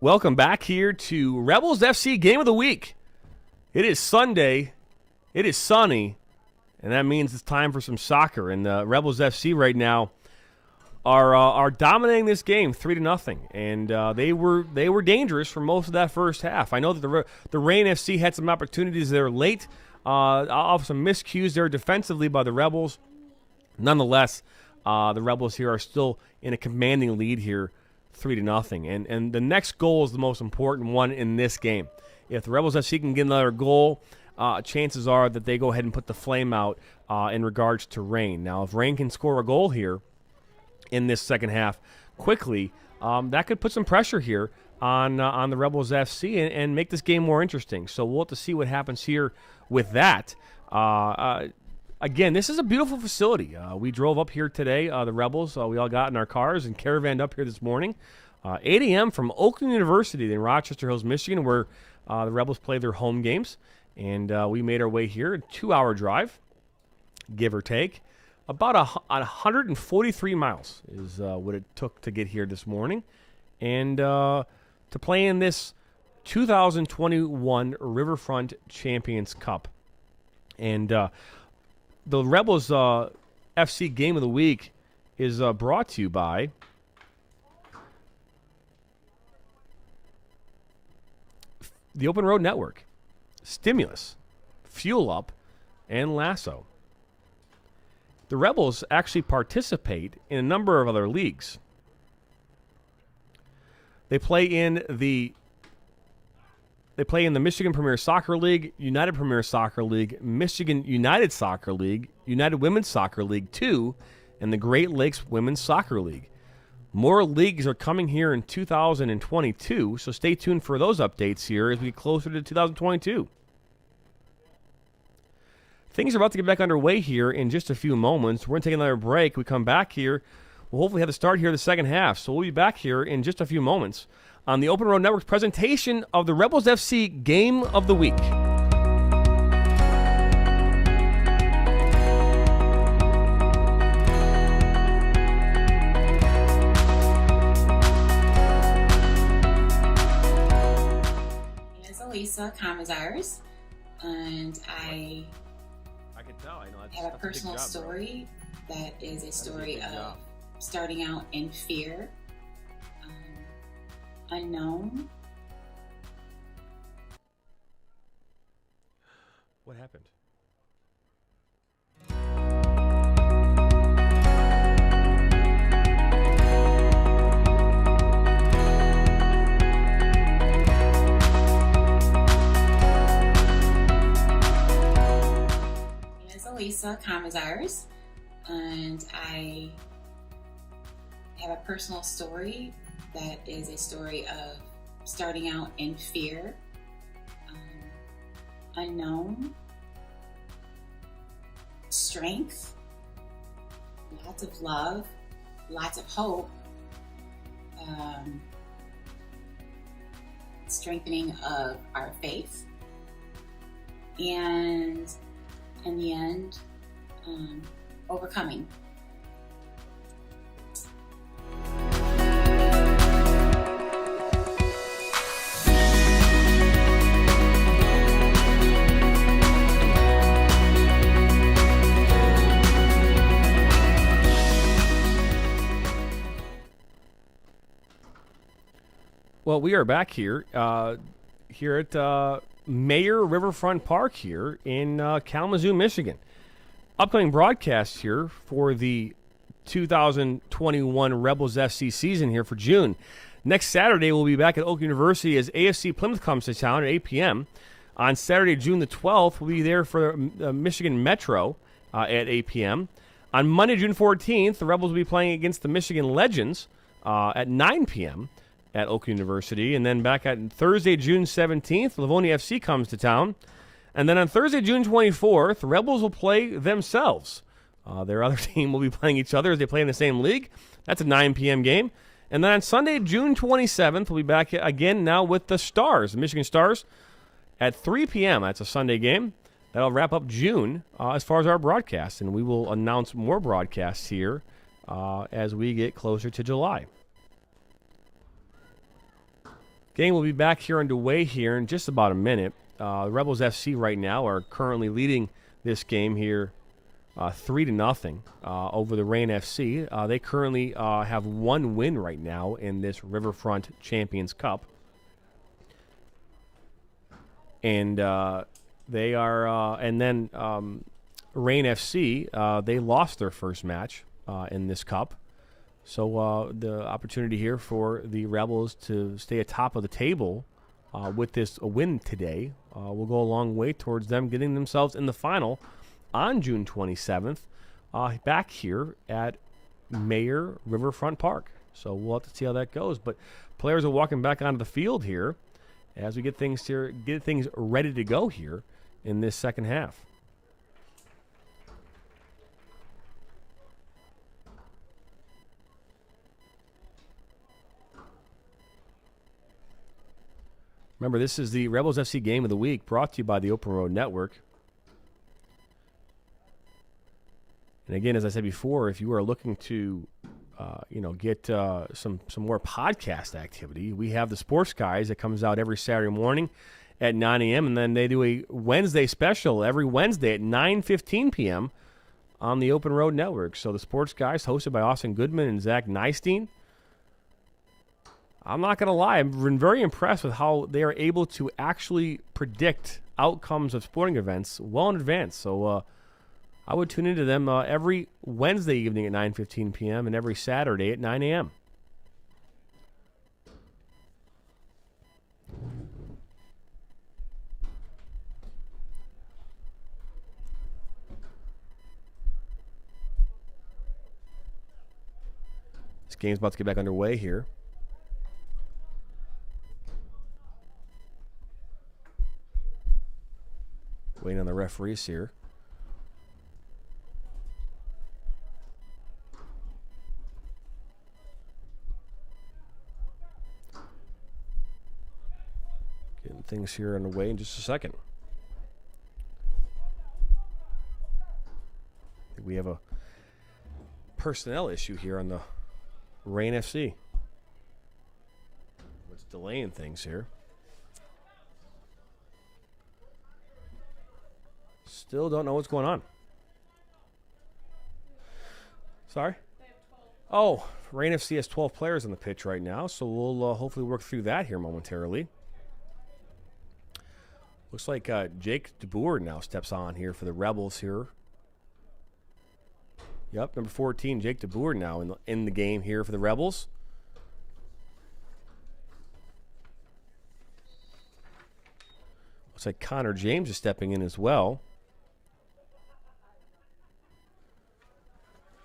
welcome back here to Rebels FC Game of the Week. It is Sunday, it is sunny, and that means it's time for some soccer. And Rebels FC right now are dominating this game 3-0, and they were dangerous for most of that first half. I know that the Rain FC had some opportunities there late, off some miscues there defensively by the Rebels. Nonetheless, the Rebels here are still in a commanding lead here. 3-0, and the next goal is the most important one in this game. If the Rebels FC can get another goal, chances are that they go ahead and put the flame out in regards to Rain. Now, if Rain can score a goal here in this second half quickly, that could put some pressure here on the Rebels FC and make this game more interesting. So we'll have to see what happens here with that. Again, this is a beautiful facility. We drove up here today, the Rebels. We all got in our cars and caravanned up here this morning. 8 a.m. from Oakland University in Rochester Hills, Michigan, where the Rebels play their home games. And we made our way here, a 2-hour drive, give or take. About 143 miles is what it took to get here this morning. And to play in this 2021 Riverfront Champions Cup. And the Rebels FC Game of the Week is brought to you by the Open Road Network, Stimulus, Fuel Up, and Lasso. The Rebels actually participate in a number of other leagues. They play in the Michigan Premier Soccer League, United Premier Soccer League, Michigan United Soccer League, United Women's Soccer League 2, and the Great Lakes Women's Soccer League. More leagues are coming here in 2022, so stay tuned for those updates here as we get closer to 2022. Things are about to get back underway here in just a few moments. We're going to take another break. We come back here. We'll hopefully have the start here of the second half, so we'll be back here in just a few moments on the Open Road Network's presentation of the Rebels FC Game of the Week. It's Elisa Kamazars, and I can tell. I know have a personal story that is a story of starting out in fear, unknown. What happened? It's Elisa Kamazars, and I have a personal story that is a story of starting out in fear, unknown, strength, lots of love, lots of hope, strengthening of our faith, and in the end, overcoming. Well, we are back here at Mayor Riverfront Park here in Kalamazoo, Michigan. upcoming broadcasts here for the 2021 Rebels FC season here for June. Next Saturday, we'll be back at Oak University as AFC Plymouth comes to town at 8 p.m. On Saturday, June the 12th, we'll be there for Michigan Metro at 8 p.m. On Monday, June 14th, the Rebels will be playing against the Michigan Legends at 9 p.m. at Oak University. And then back at Thursday, June 17th, Livonia FC comes to town. And then on Thursday, June 24th, the Rebels will play themselves. Their other team will be playing each other as they play in the same league. That's a 9 p.m. game. And then on Sunday, June 27th, we'll be back again now with the Stars, the Michigan Stars, at 3 p.m. That's a Sunday game. That'll wrap up June as far as our broadcasts. And we will announce more broadcasts here as we get closer to July. Game will be back here underway here in just about a minute. Rebels FC right now are currently leading this game here 3-0 over the Reign FC. They currently have one win right now in this Riverfront Champions Cup. And they are, and then Reign FC, they lost their first match in this cup. So the opportunity here for the Rebels to stay atop of the table with this win today will go a long way towards them getting themselves in the final on June 27th back here at Mayer Riverfront Park. So we'll have to see how that goes. But players are walking back onto the field here as we get things ready to go here in this second half. Remember, this is the Rebels FC Game of the Week brought to you by the Open Road Network. And again, as I said before, if you are looking to, get some more podcast activity, we have the Sports Guys that comes out every Saturday morning at 9 a.m. And then they do a Wednesday special every Wednesday at 9:15 p.m. on the Open Road Network. So the Sports Guys, hosted by Austin Goodman and Zach Nystein. I'm not going to lie, I've been very impressed with how they are able to actually predict outcomes of sporting events well in advance. So I would tune into them every Wednesday evening at 9:15 p.m. and every Saturday at 9 a.m. This game's about to get back underway here. Waiting on the referees here. Getting things here underway in just a second. I think we have a personnel issue here on the Reign FC. What's delaying things here? Still don't know what's going on. Sorry? Oh, Reign FC has 12 players on the pitch right now, so we'll hopefully work through that here momentarily. Looks like Jake DeBoer now steps on here for the Rebels here. Yep, number 14, Jake DeBoer now in the game here for the Rebels. Looks like Connor James is stepping in as well.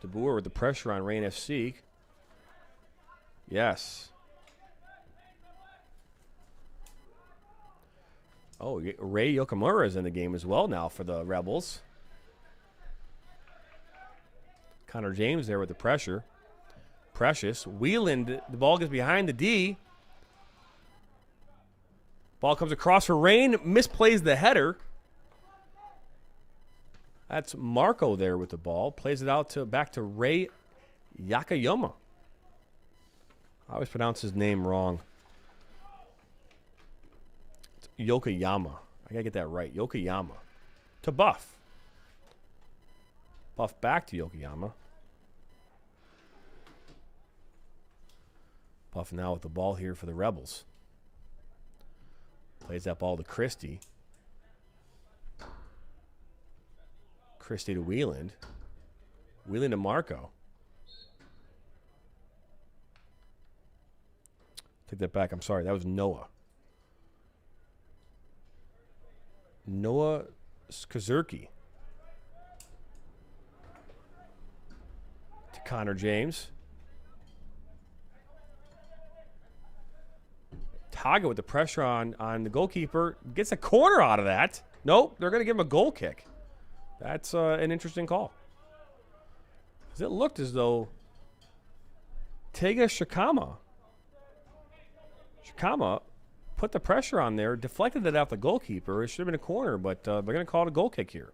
DeBoer with the pressure on Reign FC. Yes. Oh, Ray Yokomura is in the game as well now for the Rebels. Connor James there with the pressure. Precious. Wheeland, the ball gets behind the D. Ball comes across for Reign. Misplays the header. That's Marco there with the ball. Plays it out back to Ray Yakayama. I always pronounce his name wrong. It's Yokoyama. I gotta get that right. Yokoyama. To Buff. Buff back to Yokoyama. Buff now with the ball here for the Rebels. Plays that ball to Christie. Christie to Wieland. Wieland to Marco. Take that back. I'm sorry. That was Noah. Noah Skazurki. To Connor James. Taga with the pressure on the goalkeeper. Gets a corner out of that. Nope. They're going to give him a goal kick. That's an interesting call. Because it looked as though Tega Shikama put the pressure on there, deflected it off the goalkeeper. It should have been a corner, but they're going to call it a goal kick here.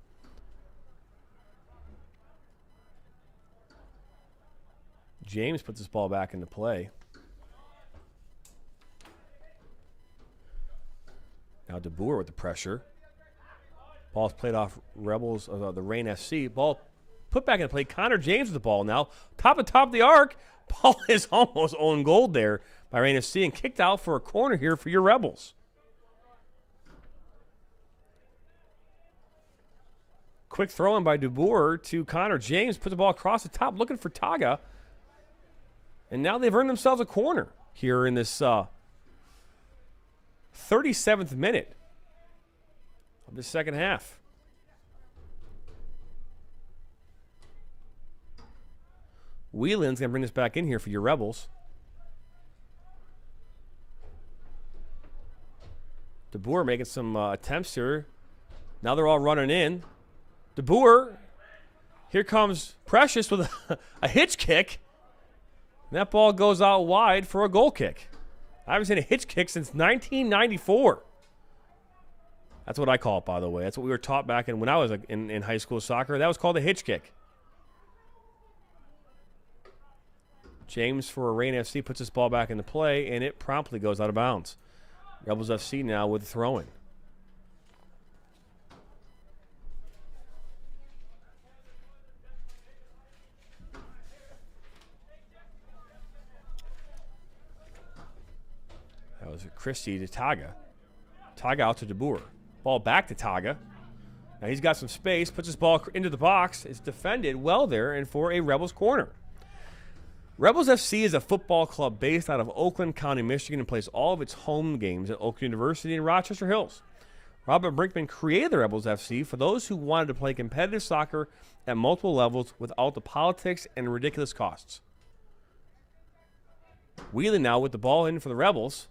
James puts this ball back into play. Now DeBoer with the pressure. Ball's played off Rebels of the Reign FC. Ball put back into play. Connor James with the ball now. Top of the arc. Ball is almost own goal there by Reign FC and kicked out for a corner here for your Rebels. Quick throw in by DeBoer to Connor James. Put the ball across the top looking for Taga. And now they've earned themselves a corner here in this 37th minute of the second half. Whelan's going to bring this back in here for your Rebels. DeBoer making some attempts here. Now they're all running in. DeBoer. Here comes Precious with a hitch kick. And that ball goes out wide for a goal kick. I haven't seen a hitch kick since 1994. That's what I call it, by the way. That's what we were taught back when I was in high school soccer. That was called a hitch kick. James for Reign FC puts this ball back into play, and it promptly goes out of bounds. Rebels FC now with the throw-in. That was Christie to Taga. Taga out to DeBoer. Ball back to Taga. Now he's got some space, puts his ball into the box. It's defended well there and for a Rebels corner. Rebels FC is a football club based out of Oakland County, Michigan, and plays all of its home games at Oak University in Rochester Hills. Robert Brinkman created the Rebels FC for those who wanted to play competitive soccer at multiple levels without the politics and ridiculous costs. Wheeling now with the ball in for the Rebels.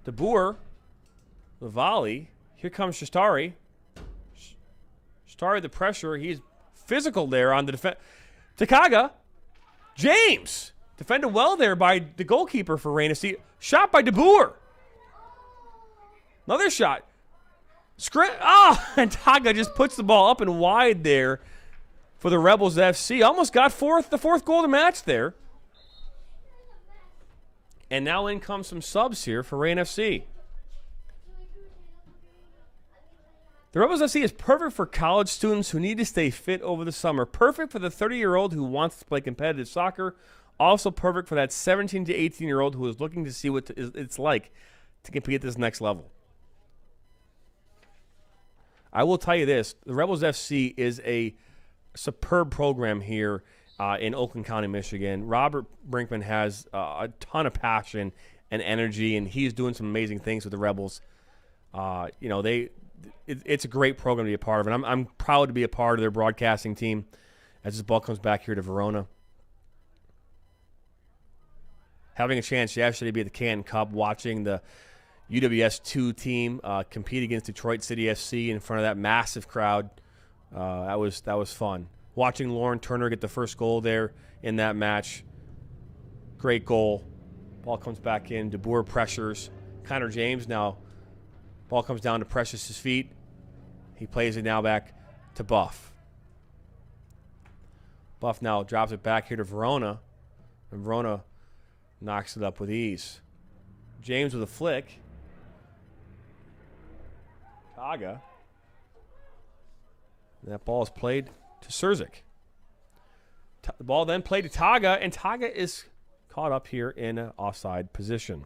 DeBoer, the volley. Here comes Shastari. Shastari the pressure. He's physical there on the defense. Takaga. James. Defended well there by the goalkeeper for Reign FC. Shot by DeBoer. Another shot. And Taga just puts the ball up and wide there for the Rebels FC. Almost got the fourth goal of the match there. And now in comes some subs here for Reign FC. The Rebels FC is perfect for college students who need to stay fit over the summer. Perfect for the 30-year-old who wants to play competitive soccer. Also perfect for that 17 to 18-year-old who is looking to see what it's like to compete at this next level. I will tell you this. The Rebels FC is a superb program here in Oakland County, Michigan. Robert Brinkman has a ton of passion and energy, and he's doing some amazing things with the Rebels. It's a great program to be a part of, and I'm proud to be a part of their broadcasting team as this ball comes back here to Verona. Having a chance yesterday to be at the Canton Cup, watching the UWS 2 team compete against Detroit City FC in front of that massive crowd. That was fun. Watching Lauren Turner get the first goal there in that match. Great goal. Ball comes back in. DeBoer pressures. Connor James now. Ball comes down to Precious's feet. He plays it now back to Buff. Buff now drops it back here to Verona. And Verona knocks it up with ease. James with a flick. Taga. And that ball is played to Surzik. The ball then played to Taga, and Taga is caught up here in an offside position.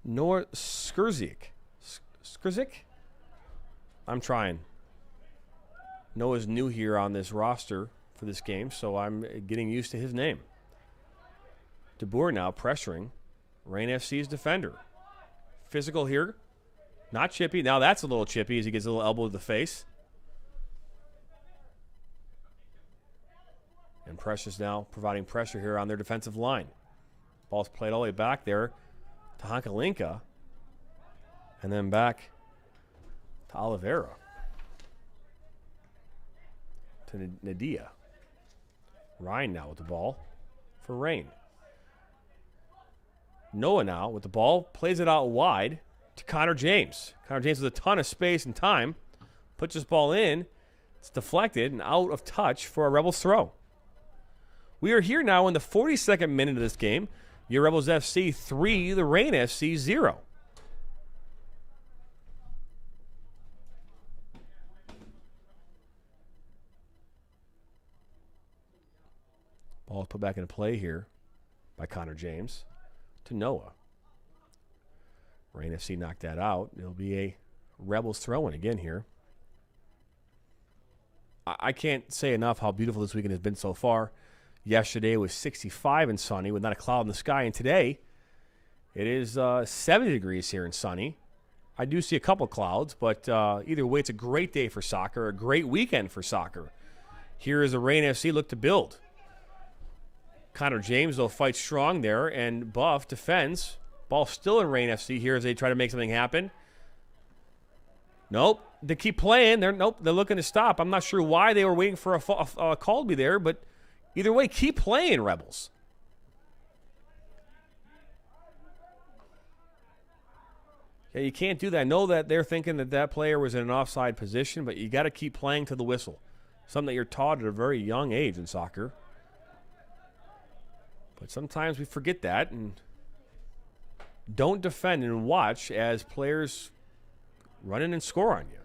Noah Skurzik. Skurzik? I'm trying. Noah's new here on this roster for this game, so I'm getting used to his name. DeBoer now pressuring Rain FC's defender. Physical here. Not chippy. Now that's a little chippy as he gets a little elbow to the face. And Precious now providing pressure here on their defensive line. Ball's played all the way back there to Honkalinka. And then back to Oliveira. To Nadia. Ryan now with the ball for Rain. Noah now with the ball. Plays it out wide to Connor James. Connor James with a ton of space and time. Puts this ball in. It's deflected and out of touch for a Rebels throw. We are here now in the 42nd minute of this game. Your Rebels FC 3, the Rain FC 0. Ball put back into play here by Connor James to Noah. Rain FC knocked that out. It'll be a Rebels throw-in again here. I can't say enough how beautiful this weekend has been so far. Yesterday was 65 and sunny with not a cloud in the sky. And today it is 70 degrees here and sunny. I do see a couple clouds, but either way, it's a great day for soccer, a great weekend for soccer. Here is the Rain FC look to build. Connor James, though, fights strong there, and Buff defends. Ball still in Rain FC here as they try to make something happen. Nope. They keep playing. They're looking to stop. I'm not sure why they were waiting for a call to be there, but either way, keep playing, Rebels. Yeah, you can't do that. I know that they're thinking that player was in an offside position, but you got to keep playing to the whistle. Something that you're taught at a very young age in soccer. But sometimes we forget that and don't defend and watch as players run in and score on you.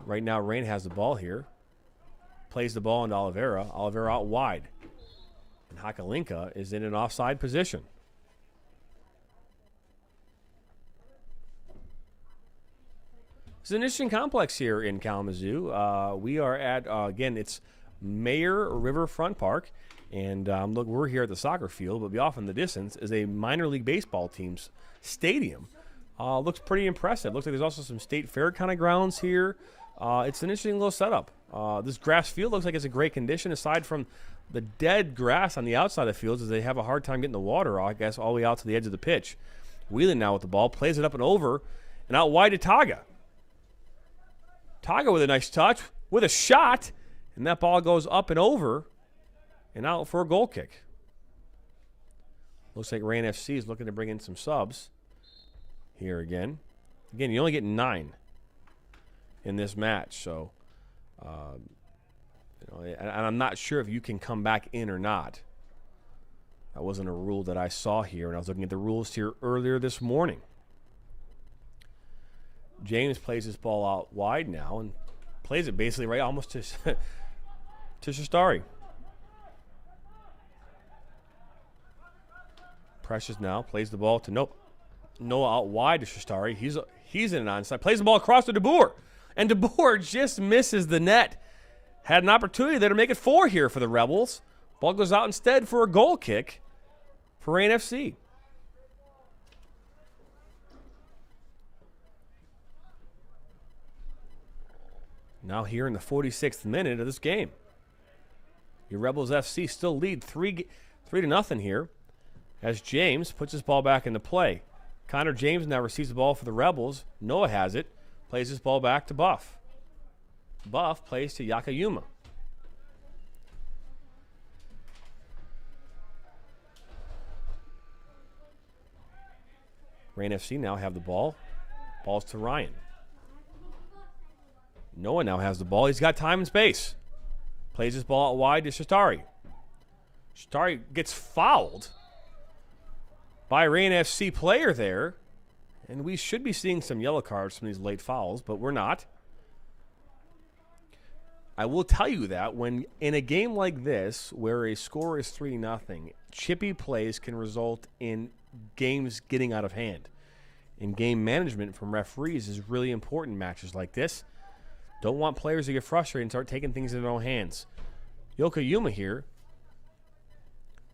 Right now, Rain has the ball here. Plays the ball into Oliveira. Oliveira out wide. And Hakalinka is in an offside position. It's an interesting complex here in Kalamazoo. We are at, again, it's Mayor Riverfront Park. And look, we're here at the soccer field, but off in the distance is a minor league baseball team's stadium. Looks pretty impressive. Looks like there's also some state fair kind of grounds here. It's an interesting little setup. This grass field looks like it's in great condition, aside from the dead grass on the outside of the fields, as they have a hard time getting the water, I guess, all the way out to the edge of the pitch. Wheeling now with the ball, plays it up and over, and out wide to Taga. Taga with a nice touch, with a shot, and that ball goes up and over and out for a goal kick. Looks like Rain FC is looking to bring in some subs here again. Again, you only get 9 in this match, so and I'm not sure if you can come back in or not. That wasn't a rule that I saw here, and I was looking at the rules here earlier this morning. James plays his ball out wide now and plays it basically right almost to Shastari. Precious now plays the ball to Noah out wide to Shastari. He's in an onside. Plays the ball across to DeBoer. And DeBoer just misses the net. Had an opportunity there to make it 4 here for the Rebels. Ball goes out instead for a goal kick for Rain FC. Now here in the 46th minute of this game. Your Rebels FC still lead 3-0 here as James puts his ball back into play. Connor James now receives the ball for the Rebels. Noah has it. Plays his ball back to Buff. Buff plays to Yakayuma. Rain FC now have the ball. Ball's to Ryan. Noah now has the ball. He's got time and space. Plays his ball out wide to Shatari. Shatari gets fouled by a Rain FC player there. And we should be seeing some yellow cards from these late fouls, but we're not. I will tell you that when in a game like this, where a score is 3-0, chippy plays can result in games getting out of hand. And game management from referees is really important in matches like this. Don't want players to get frustrated and start taking things in their own hands. Yokoyama here.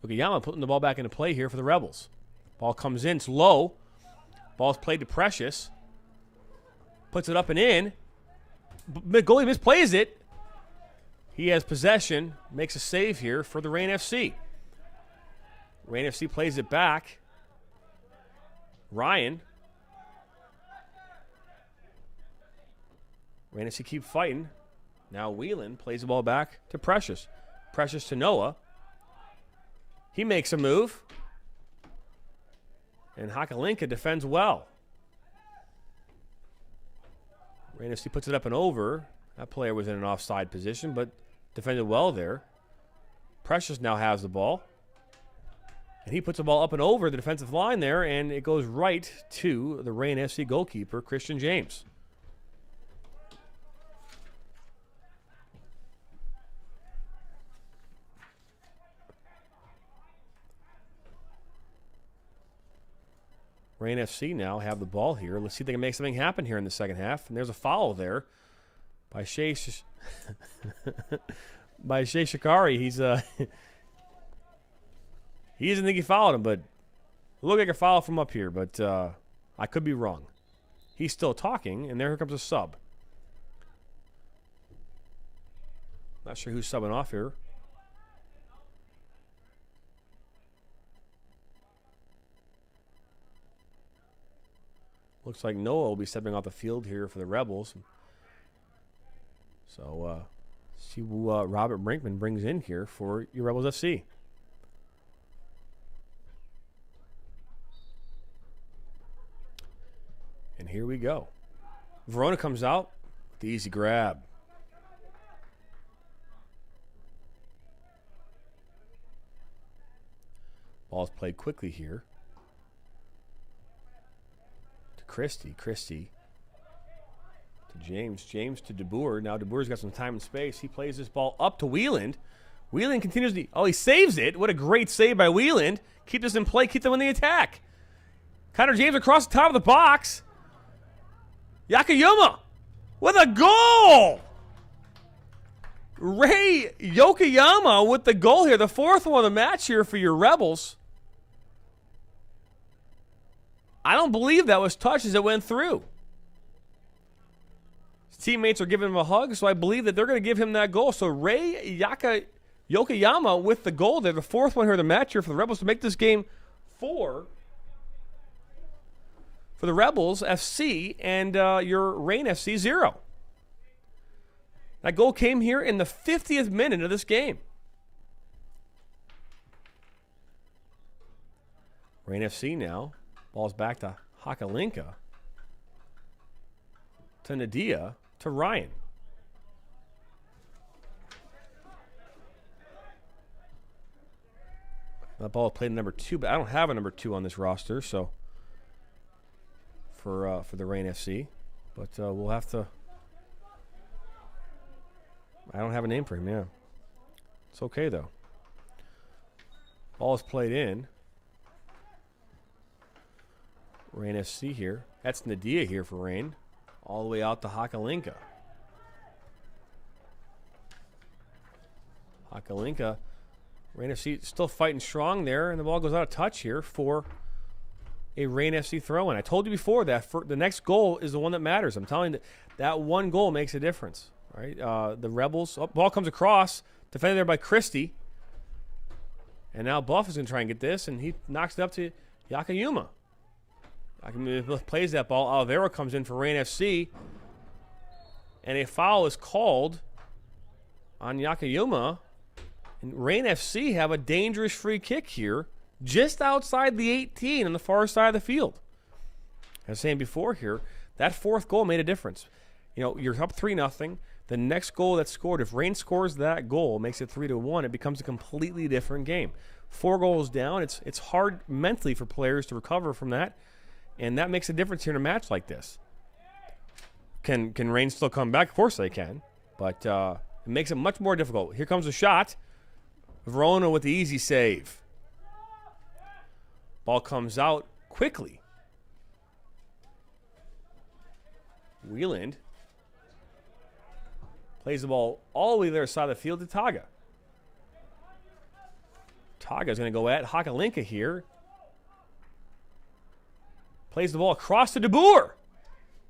Yokoyama putting the ball back into play here for the Rebels. Ball comes in, it's low. Ball's played to Precious. Puts it up and in. Goalie misplays it. He has possession, makes a save here for the Reign FC. Reign FC plays it back. Ryan. Reign FC keep fighting. Now Whelan plays the ball back to Precious. Precious to Noah. He makes a move. And Hakalinka defends well. Reign FC puts it up and over. That player was in an offside position, but defended well there. Precious now has the ball. And he puts the ball up and over the defensive line there, and it goes right to the Reign FC goalkeeper, Christian James. Reign FC now have the ball here. Let's see if they can make something happen here in the second half. And there's a foul there by Shea by Shea Shikari. He doesn't think he fouled him, but it looked like a foul from up here, but I could be wrong. He's still talking, and there comes a sub. Not sure who's subbing off here. Looks like Noah will be stepping off the field here for the Rebels. So, see who Robert Brinkman brings in here for your Rebels FC. And here we go. Verona comes out with the easy grab. Ball's played quickly here. Christie to James to DeBoer. Now DeBoer's got some time and space. He plays this ball up to Wieland. Wieland continues he saves it. What a great save by Wieland. Keep this in play, keep them in the attack. Connor James across the top of the box. Yakayama with a goal. Ray Yokoyama with the goal here. The fourth one of the match here for your Rebels. I don't believe that was touched as it went through. His teammates are giving him a hug, so I believe that they're going to give him that goal. So Ray Yokoyama with the goal there, the fourth one here of the match here for the Rebels to make this game 4 for the Rebels FC and your Reign FC 0. That goal came here in the 50th minute of this game. Reign FC now. Ball's back to Hakalinka. To Nadia. To Ryan. That ball played number 2, but I don't have a number 2 on this roster, so for the Reign FC. But we'll have to. I don't have a name for him, yeah. It's okay though. Ball is played in. Reign FC here. That's Nadia here for Reign. All the way out to Hakalinka. Hakalinka. Reign FC still fighting strong there, and the ball goes out of touch here for a Reign FC throw-in. I told you before that the next goal is the one that matters. I'm telling you that one goal makes a difference. Right? The Rebels. Ball comes across. Defended there by Christie. And now Buff is going to try and get this, and he knocks it up to Yakayama. Plays that ball. Alvaro comes in for Reign FC. And a foul is called on Yakayama. And Reign FC have a dangerous free kick here just outside the 18 on the far side of the field. As I was saying before here, that fourth goal made a difference. You know, you're up 3-0. The next goal that's scored, if Reign scores that goal, makes it 3-1, it becomes a completely different game. 4 goals down, it's hard mentally for players to recover from that. And that makes a difference here in a match like this. Can Reign still come back? Of course they can. But It makes it much more difficult. Here comes a shot. Verona with the easy save. Ball comes out quickly. Wieland plays the ball all the way to their side of the field to Taga. Taga's going to go at Hakalinka here. Plays the ball across to DeBoer.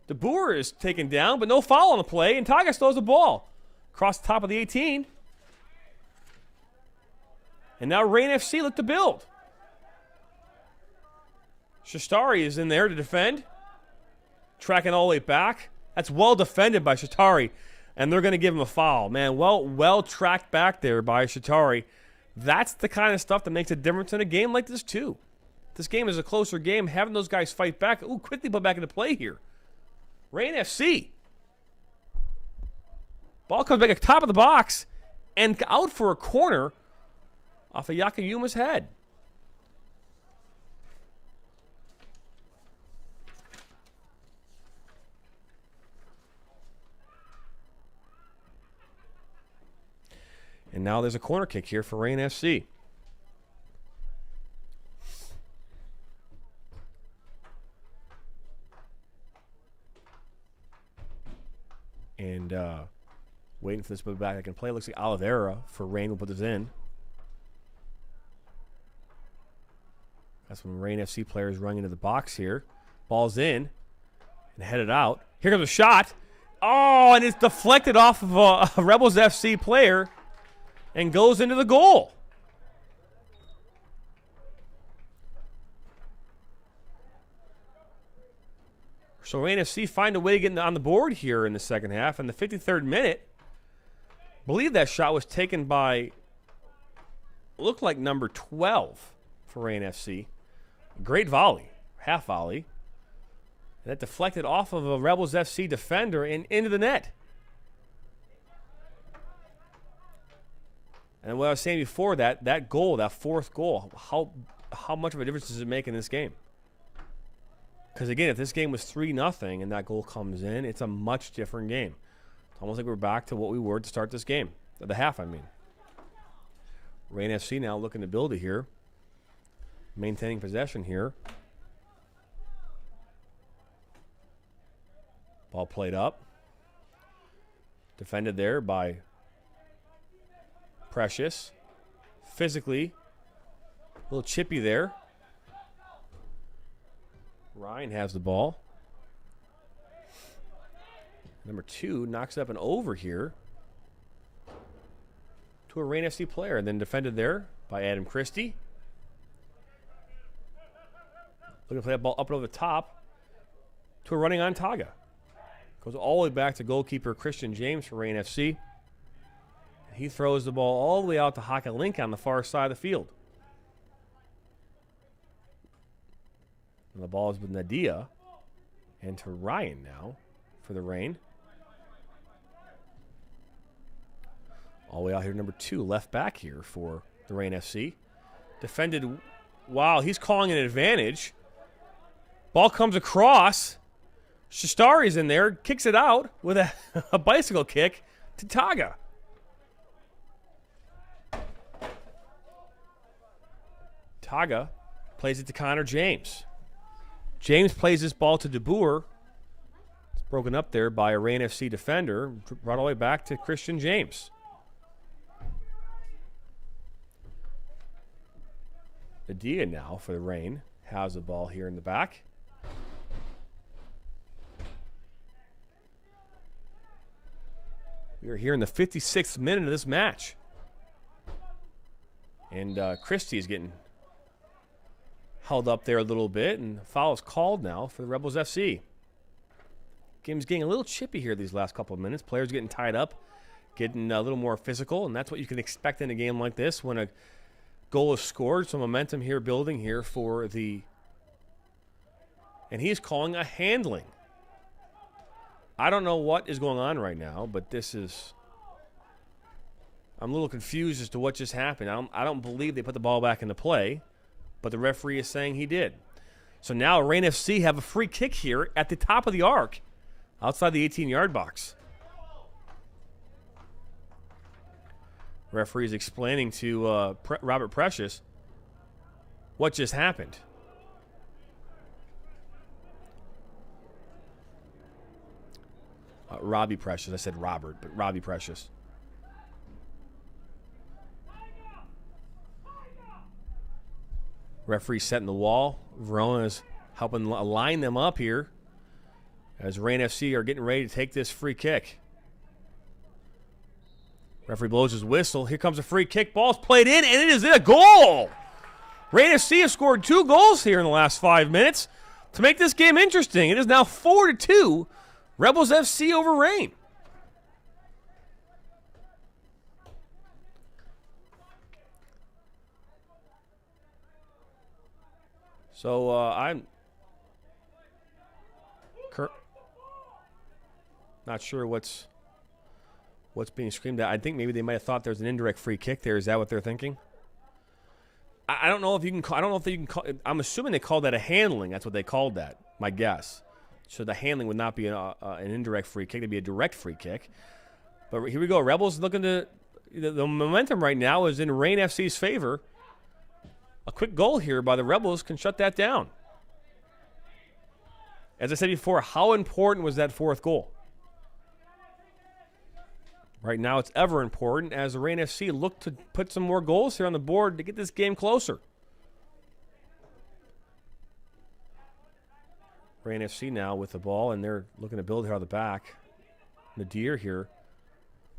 DeBoer is taken down, but no foul on the play, and Taga throws the ball across the top of the 18. And now Rain FC look to build. Shastari is in there to defend. Tracking all the way back. That's well defended by Shatari. And they're going to give him a foul. Man, well tracked back there by Shatari. That's the kind of stuff that makes a difference in a game like this, too. This game is a closer game. Having those guys fight back. Ooh, quickly put back into play here. Rain FC. Ball comes back at the top of the box and out for a corner off of Yakayuma's head. And now there's a corner kick here for Rain FC. And waiting for this to put back. I can play. Looks like Oliveira for Rain will put this in. That's when Rain FC players running into the box here. Ball's in and headed out. Here comes a shot. Oh, and it's deflected off of a Rebels FC player and goes into the goal. So Rain FC find a way to get on the board here in the second half. In the 53rd minute, I believe that shot was taken by, looked like number 12 for Rain FC. Great volley, half volley. And that deflected off of a Rebels FC defender and into the net. And what I was saying before, that goal, that fourth goal, how much of a difference does it make in this game? Because, again, if this game was 3-0 and that goal comes in, it's a much different game. It's almost like we're back to what we were to start this game. The half, I mean. Rain FC now looking to build it here. Maintaining possession here. Ball played up. Defended there by Precious. Physically, a little chippy there. Ryan has the ball. Number 2 knocks up and over here to a Rain FC player, and then defended there by Adam Christie. Looking to play that ball up over the top to a running on Taga. Goes all the way back to goalkeeper Christian James for Rain FC. And he throws the ball all the way out to Hakalinka on the far side of the field. And the ball is with Nadia and to Ryan now for the Rain. All the way out here, number 2, left back here for the Rain FC. Defended. Wow, he's calling an advantage. Ball comes across. Shastari's in there, kicks it out with a bicycle kick to Taga. Taga plays it to Connor James. James plays this ball to DeBoer. It's broken up there by a Rain FC defender. Brought all the way back to Christian James. Adia now for the Rain has the ball here in the back. We are here in the 56th minute of this match. And Christie is getting held up there a little bit, and foul is called now for the Rebels FC. Game's getting a little chippy here these last couple of minutes. Players getting tied up, getting a little more physical, and that's what you can expect in a game like this when a goal is scored. Some momentum here building here for the... And he's calling a handling. I don't know what is going on right now, but this is... I'm a little confused as to what just happened. I don't believe they put the ball back into play, but the referee is saying he did. So now Rain FC have a free kick here at the top of the arc, outside the 18-yard box. Referee's explaining to Robert Precious what just happened. Robbie Precious. I said Robert, but Robbie Precious. Referee setting the wall. Verona's helping line them up here as Rain FC are getting ready to take this free kick. Referee blows his whistle. Here comes a free kick. Ball's played in, and it is a goal. Rain FC have scored 2 goals here in the last 5 minutes to make this game interesting. It is now 4-2. Rebels FC over Rain. So I'm not sure what's being screamed at. I think maybe they might have thought there's an indirect free kick there. Is that what they're thinking? I don't know if you can call. I don't know if you can call. I'm assuming they called that a handling. That's what they called that. My guess. So the handling would not be an indirect free kick. It'd be a direct free kick. But here we go. Rebels looking to the momentum right now is in Rain FC's favor. A quick goal here by the Rebels can shut that down. As I said before, how important was that 4th goal? Right now it's ever important as the Rain FC look to put some more goals here on the board to get this game closer. Rain FC now with the ball, and they're looking to build here on the back. Nadir here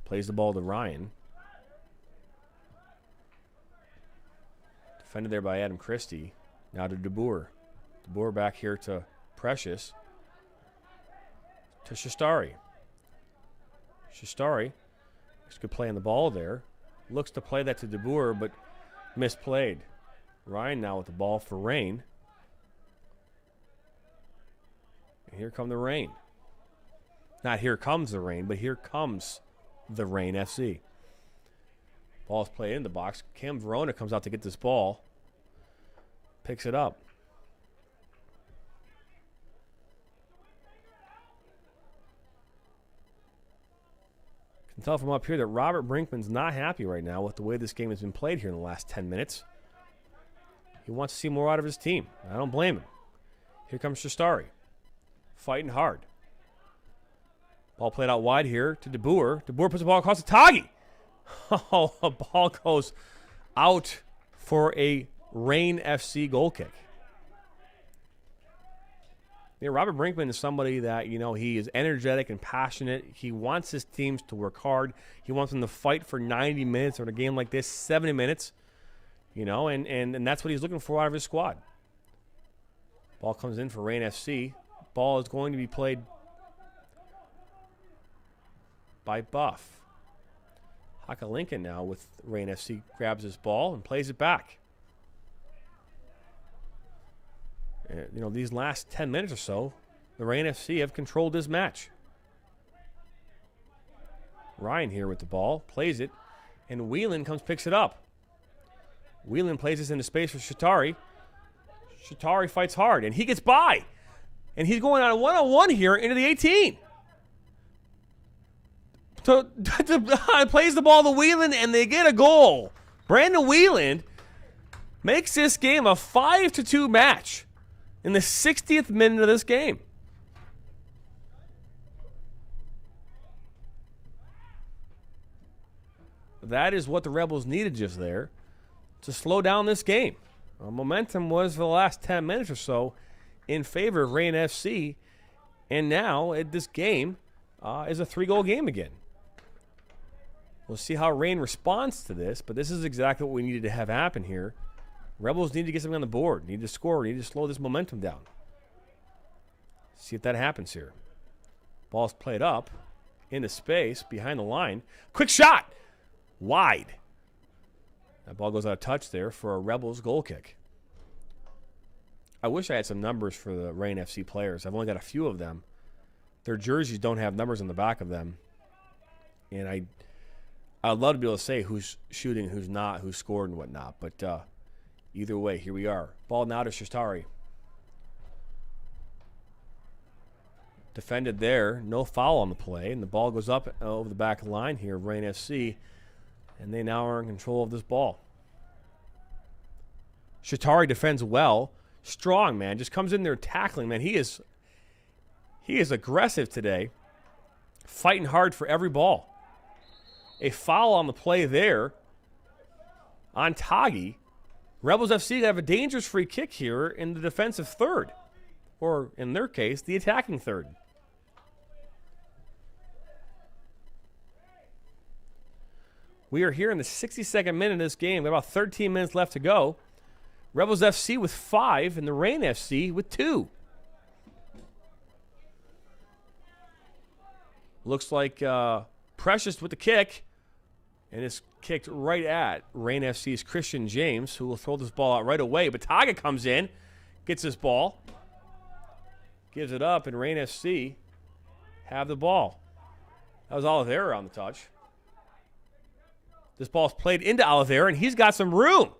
plays the ball to Ryan. Defended there by Adam Christie. Now to DeBoer. DeBoer back here to Precious. To Shastari. Shastari. Good play on the ball there. Looks to play that to DeBoer, but misplayed. Ryan now with the ball for Rain. And here come the Rain. Not here comes the Rain, but here comes the Rain FC. Ball's played in the box. Cam Verona comes out to get this ball. Picks it up. Can tell from up here that Robert Brinkman's not happy right now with the way this game has been played here in the last 10 minutes. He wants to see more out of his team. I don't blame him. Here comes Shastari. Fighting hard. Ball played out wide here to DeBoer. DeBoer puts the ball across the Tagi. Oh, a ball goes out for a Rain FC goal kick. Yeah, Robert Brinkman is somebody that, he is energetic and passionate. He wants his teams to work hard. He wants them to fight for 90 minutes or in a game like this, 70 minutes. And that's what he's looking for out of his squad. Ball comes in for Rain FC. Ball is going to be played by Buff. Haka Lincoln now with Rain FC grabs his ball and plays it back. These last 10 minutes or so, the Rain FC have controlled this match. Ryan here with the ball, plays it, and Whelan picks it up. Whelan plays this into space for Shatari. Shatari fights hard, and he gets by. And he's going on a one-on-one here into the 18. Plays the ball to Whelan, and they get a goal. Brandon Whelan makes this game a 5-2 match in the 60th minute of this game. That is what the Rebels needed just there to slow down this game. Momentum was for the last 10 minutes or so in favor of Rain FC, and now this game is a 3-goal game again. We'll see how Rain responds to this, but this is exactly what we needed to have happen here. Rebels need to get something on the board, need to score, need to slow this momentum down. See if that happens here. Ball's played up into space behind the line. Quick shot! Wide. That ball goes out of touch there for a Rebels goal kick. I wish I had some numbers for the Rain FC players. I've only got a few of them. Their jerseys don't have numbers on the back of them. And I'd love to be able to say who's shooting, who's not, who scored and whatnot. But either way, here we are. Ball now to Shastari. Defended there. No foul on the play. And the ball goes up over the back line here of Rain FC. And they now are in control of this ball. Shatari defends well. Strong, man. Just comes in there tackling, man. He is aggressive today. Fighting hard for every ball. A foul on the play there on Tagi. Rebels FC have a dangerous free kick here in the defensive third. Or, in their case, the attacking third. We are here in the 62nd minute of this game. We have about 13 minutes left to go. Rebels FC with 5 and the Rain FC with 2. Looks like Precious with the kick. And it's kicked right at Rain FC's Christian James, who will throw this ball out right away. But Taga comes in, gets this ball, gives it up, and Rain FC have the ball. That was Oliveira on the touch. This ball's played into Oliveira, and he's got some room.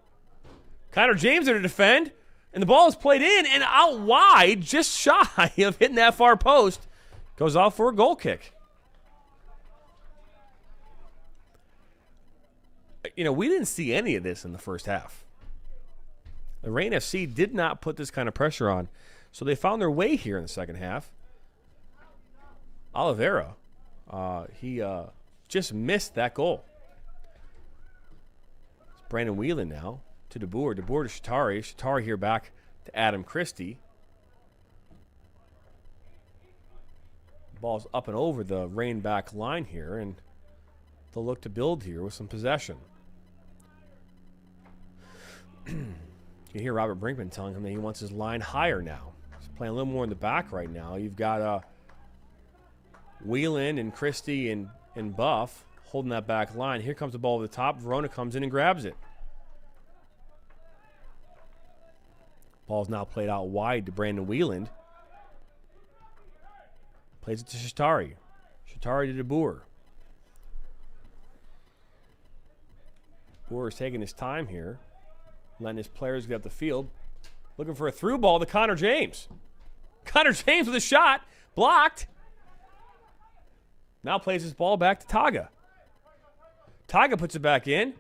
Connor James there to defend, and the ball is played in and out wide, just shy of hitting that far post. Goes out for a goal kick. You know, we didn't see any of this in the first half. The Rain FC did not put this kind of pressure on, so they found their way here in the second half. Oliveira, he just missed that goal. Brandon Whelan now to DeBoer. DeBoer to Shatari. Shatari here back to Adam Christie. Ball's up and over the Rain back line here, and they'll look to build here with some possession. You hear Robert Brinkman telling him that he wants his line higher now. He's playing a little more in the back right now. You've got Whelan and Christie and Buff holding that back line. Here comes the ball over the top. Verona comes in and grabs it. Ball's now played out wide to Brandon Whelan. Plays it to Shatari. Shatari to DeBoer. DeBoer is taking his time here, letting his players get up the field. Looking for a through ball to Connor James. Connor James with a shot. Blocked. Now plays his ball back to Taga. Taga puts it back in.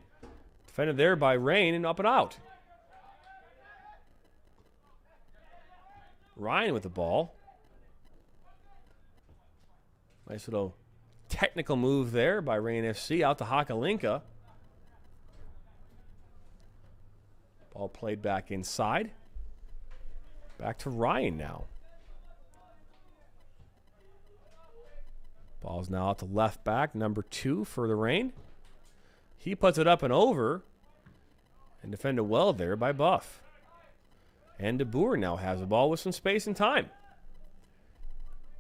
Defended there by Rain and up and out. Ryan with the ball. Nice little technical move there by Rain FC out to Hakalinka. Ball played back inside. Back to Ryan now. Ball's now out to left back, number 2 for the Rain. He puts it up and over and defended well there by Buff. And DeBoer now has the ball with some space and time.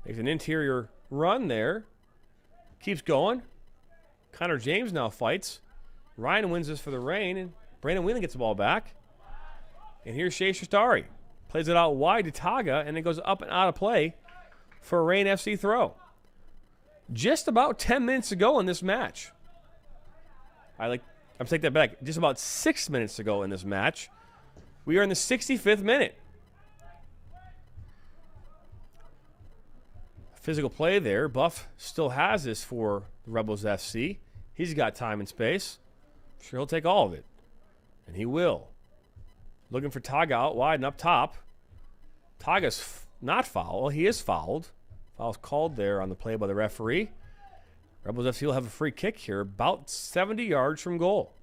Makes an interior run there. Keeps going. Connor James now fights. Ryan wins this for the Rain, and Brandon Whelan gets the ball back. And here's Shea Shatari. Plays it out wide to Taga, and it goes up and out of play for a Rain FC throw. Just about 10 minutes to go in this match. I'm taking that back. Just about 6 minutes to go in this match. We are in the 65th minute. Physical play there. Buff still has this for the Rebels FC. He's got time and space. I'm sure he'll take all of it. And he will. Looking for Taga out wide and up top. Taga's not foul. Well, he is fouled. Foul's called there on the play by the referee. Rebels FC will have a free kick here about 70 yards from goal.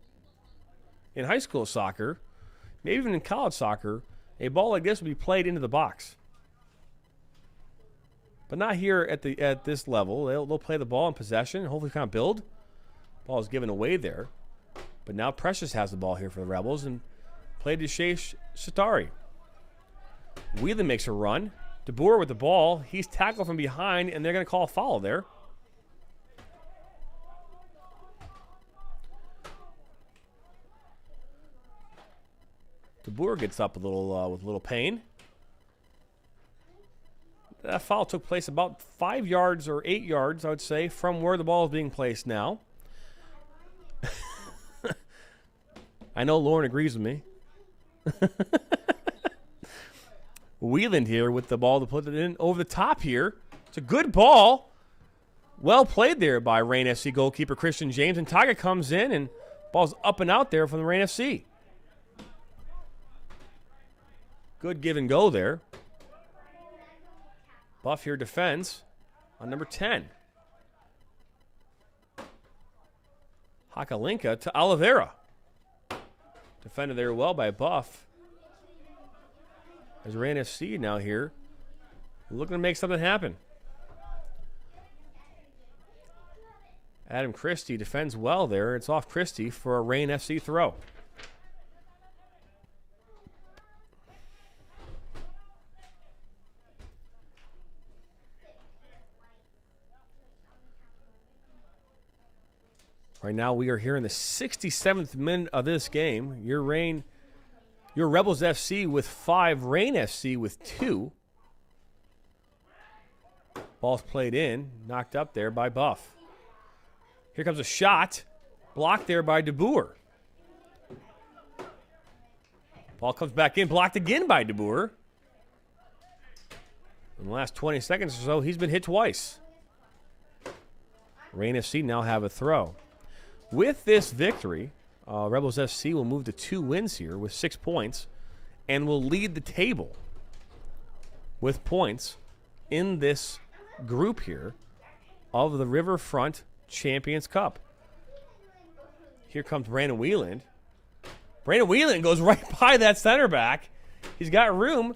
In high school soccer, maybe even in college soccer, a ball like this would be played into the box. But not here at this level. They'll play the ball in possession and hopefully kind of build. Ball is given away there. But now Precious has the ball here for the Rebels and played to Shea Shatari. Whelan makes a run. DeBoer with the ball. He's tackled from behind, and they're going to call a foul there. DeBoer gets up a little with a little pain. That foul took place about 5 yards or 8 yards, I would say, from where the ball is being placed now. I know Lauren agrees with me. Whelan here with the ball to put it in over the top here. It's a good ball. Well played there by Rain FC goalkeeper Christian James. And Taga comes in and Ball's up and out there from the Rain FC. Good give and go there. Buff here defends on number 10. Hakalinka to Oliveira. Defended there well by Buff. There's Rain FC now here, looking to make something happen. Adam Christie defends well there. It's off Christie for a Rain FC throw. Right now we are here in the 67th minute of this game. Your Rebels FC with 5, Rain FC with 2. Ball's played in, knocked up there by Buff. Here comes a shot, blocked there by DeBoer. Ball comes back in, blocked again by DeBoer. In the last 20 seconds or so, he's been hit twice. Rain FC now have a throw. With this victory, Rebels FC will move to 2 wins here with 6 points and will lead the table with points in this group here of the Riverfront Champions Cup. Here comes Brandon Wieland. Brandon Wieland goes right by that center back. He's got room.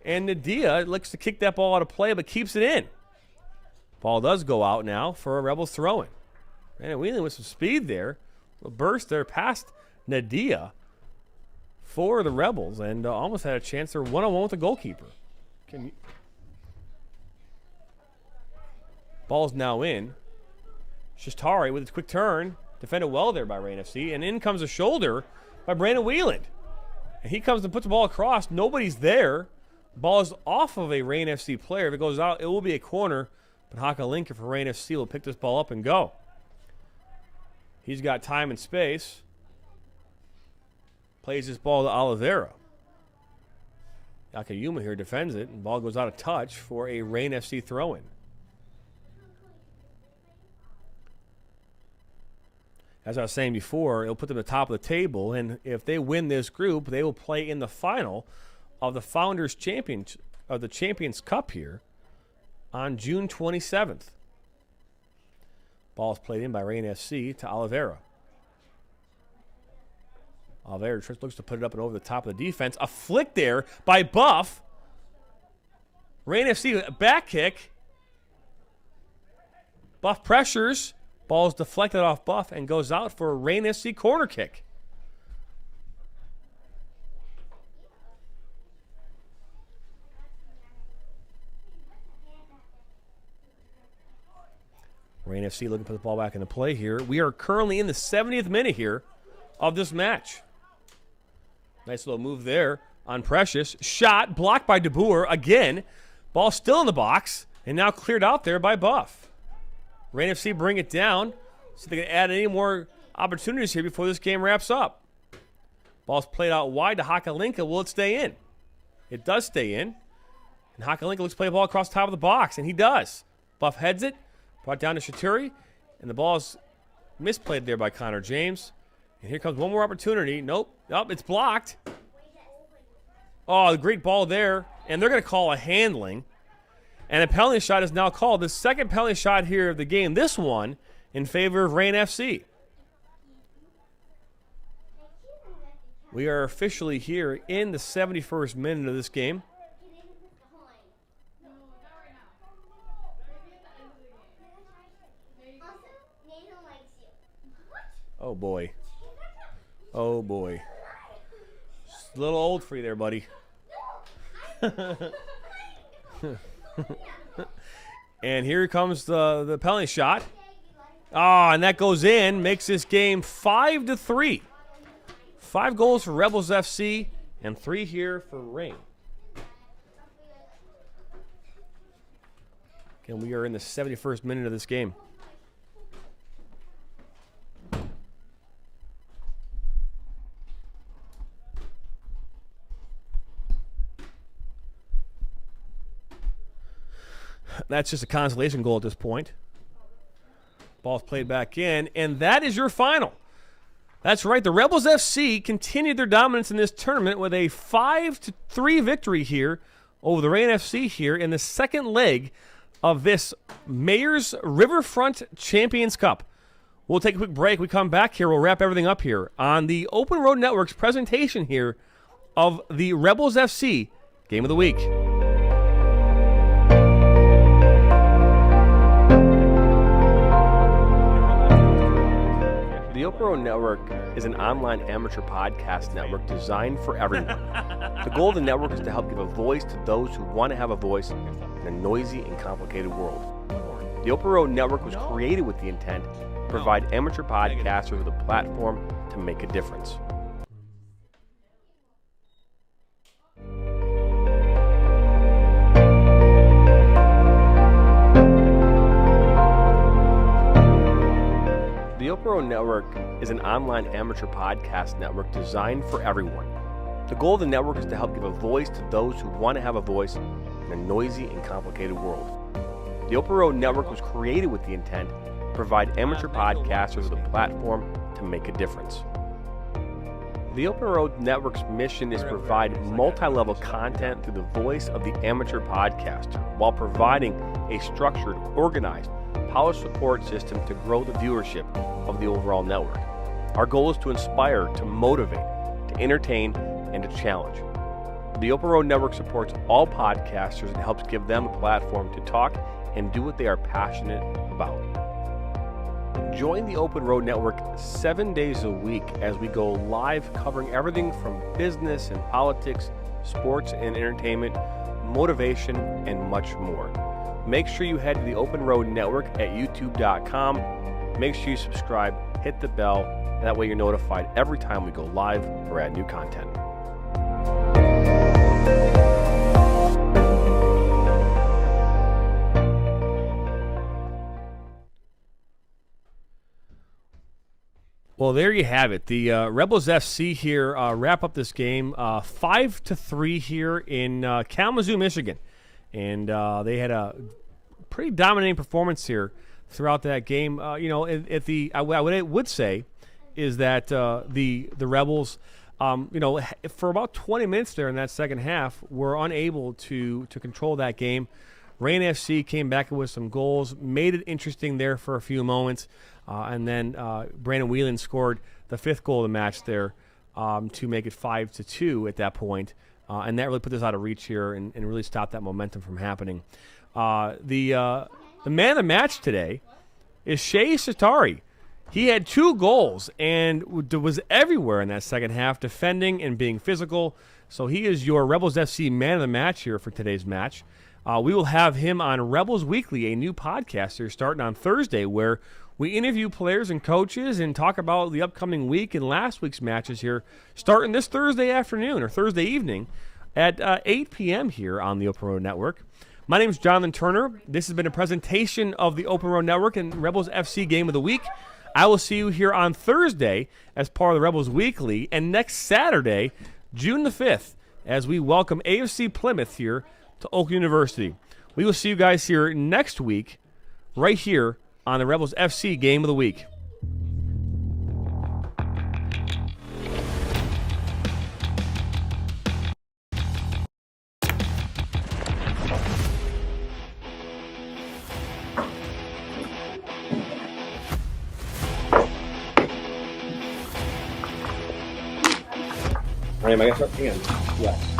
And Nadia looks to kick that ball out of play but keeps it in. Ball does go out now for a Rebels throw-in. Brandon Wieland with some speed there. A burst there past Nadia for the Rebels and almost had a chance. They're one-on-one with the goalkeeper. Ball's now in. Shistari with a quick turn. Defended well there by Rain FC. And in comes a shoulder by Brandon Wieland. And he comes and puts the ball across. Nobody's there. Ball is off of a Rain FC player. If it goes out, it will be a corner. But Hakalinka for Rain FC will pick this ball up and go. He's got time and space. Plays this ball to Oliveira. Yakayuma here defends it. And ball goes out of touch for a Rain FC throw-in. As I was saying before, it'll put them at the top of the table, and if they win this group, they will play in the final of the Founders Champions of the Champions Cup here on June 27th. Ball's played in by Rain FC to Oliveira. Oliveira looks to put it up and over the top of the defense. A flick there by Buff. Rain FC back kick. Buff pressures. Ball's deflected off Buff and goes out for a Rain FC corner kick. Rain FC looking to put the ball back into play here. We are currently in the 70th minute here of this match. Nice little move there on Precious. Shot blocked by DeBoer again. Ball still in the box and now cleared out there by Buff. Rain FC bring it down so they can add any more opportunities here before this game wraps up. Ball's played out wide to Hakalinka. Will it stay in? It does stay in. And Hakalinka looks to play the ball across the top of the box, and he does. Buff heads it, brought down to Shaturi, and the ball's misplayed there by Connor James. And here comes one more opportunity. Nope, it's blocked. Oh, the great ball there. And they're going to call a handling. And a penalty shot is now called. The second penalty shot here of the game, this one, in favor of Rain FC. We are officially here in the 71st minute of this game. Oh, boy. Oh, boy. It's a little old for you there, buddy. And here comes the penalty shot. And that goes in, makes this game 5-3. 5 goals for Rebels FC and 3 here for Rain. Again, we are in the 71st minute of this game. That's just a consolation goal at this point. Ball's played back in, and that is your final. That's right. The Rebels FC continued their dominance in this tournament with a 5-3 victory here over the Rain FC here in the second leg of this Mayor's Riverfront Champions Cup. We'll take a quick break. We come back here. We'll wrap everything up here on the Open Road Network's presentation here of the Rebels FC Game of the Week. The Open Road Network is an online amateur podcast network designed for everyone. The goal of the network is to help give a voice to those who want to have a voice in a noisy and complicated world. The Open Road Network was created with the intent to provide amateur podcasters with a platform to make a difference. The Open Road Network is an online amateur podcast network designed for everyone. The goal of the network is to help give a voice to those who want to have a voice in a noisy and complicated world. The Open Road Network was created with the intent to provide amateur podcasters with a platform to make a difference. The Open Road Network's mission is to provide multi-level content through the voice of the amateur podcaster while providing a structured, organized, polished support system to grow the viewership of the overall network. Our goal is to inspire, to motivate, to entertain, and to challenge. The Open Road Network supports all podcasters and helps give them a platform to talk and do what they are passionate about. Join the Open Road Network 7 days a week as we go live covering everything from business and politics, sports and entertainment, motivation, and much more. Make sure you head to the Open Road Network at youtube.com. Make sure you subscribe, hit the bell, and that way you're notified every time we go live or add new content. Well, there you have it. The Rebels FC here wrap up this game 5-3 here in Kalamazoo, Michigan. And they had a pretty dominating performance here throughout that game. What I would say is that the Rebels, for about 20 minutes there in that second half, were unable to control that game. Rain FC came back with some goals, made it interesting there for a few moments, and then Brandon Whelan scored the fifth goal of the match there to make it 5-2 at that point. And that really put this out of reach here and really stopped that momentum from happening. The man of the match today is Shea Satari. He had 2 goals and was everywhere in that second half, defending and being physical. So he is your Rebels FC man of the match here for today's match. We will have him on Rebels Weekly, a new podcast here starting on Thursday, where we interview players and coaches and talk about the upcoming week and last week's matches here, starting this Thursday afternoon or Thursday evening at 8 p.m. here on the Open Road Network. My name is Jonathan Turner. This has been a presentation of the Open Road Network and Rebels FC Game of the Week. I will see you here on Thursday as part of the Rebels Weekly, and next Saturday, June the 5th, as we welcome AFC Plymouth here to Oak University. We will see you guys here next week, right here on the Rebels FC Game of the Week. I guess that's the end. Yes.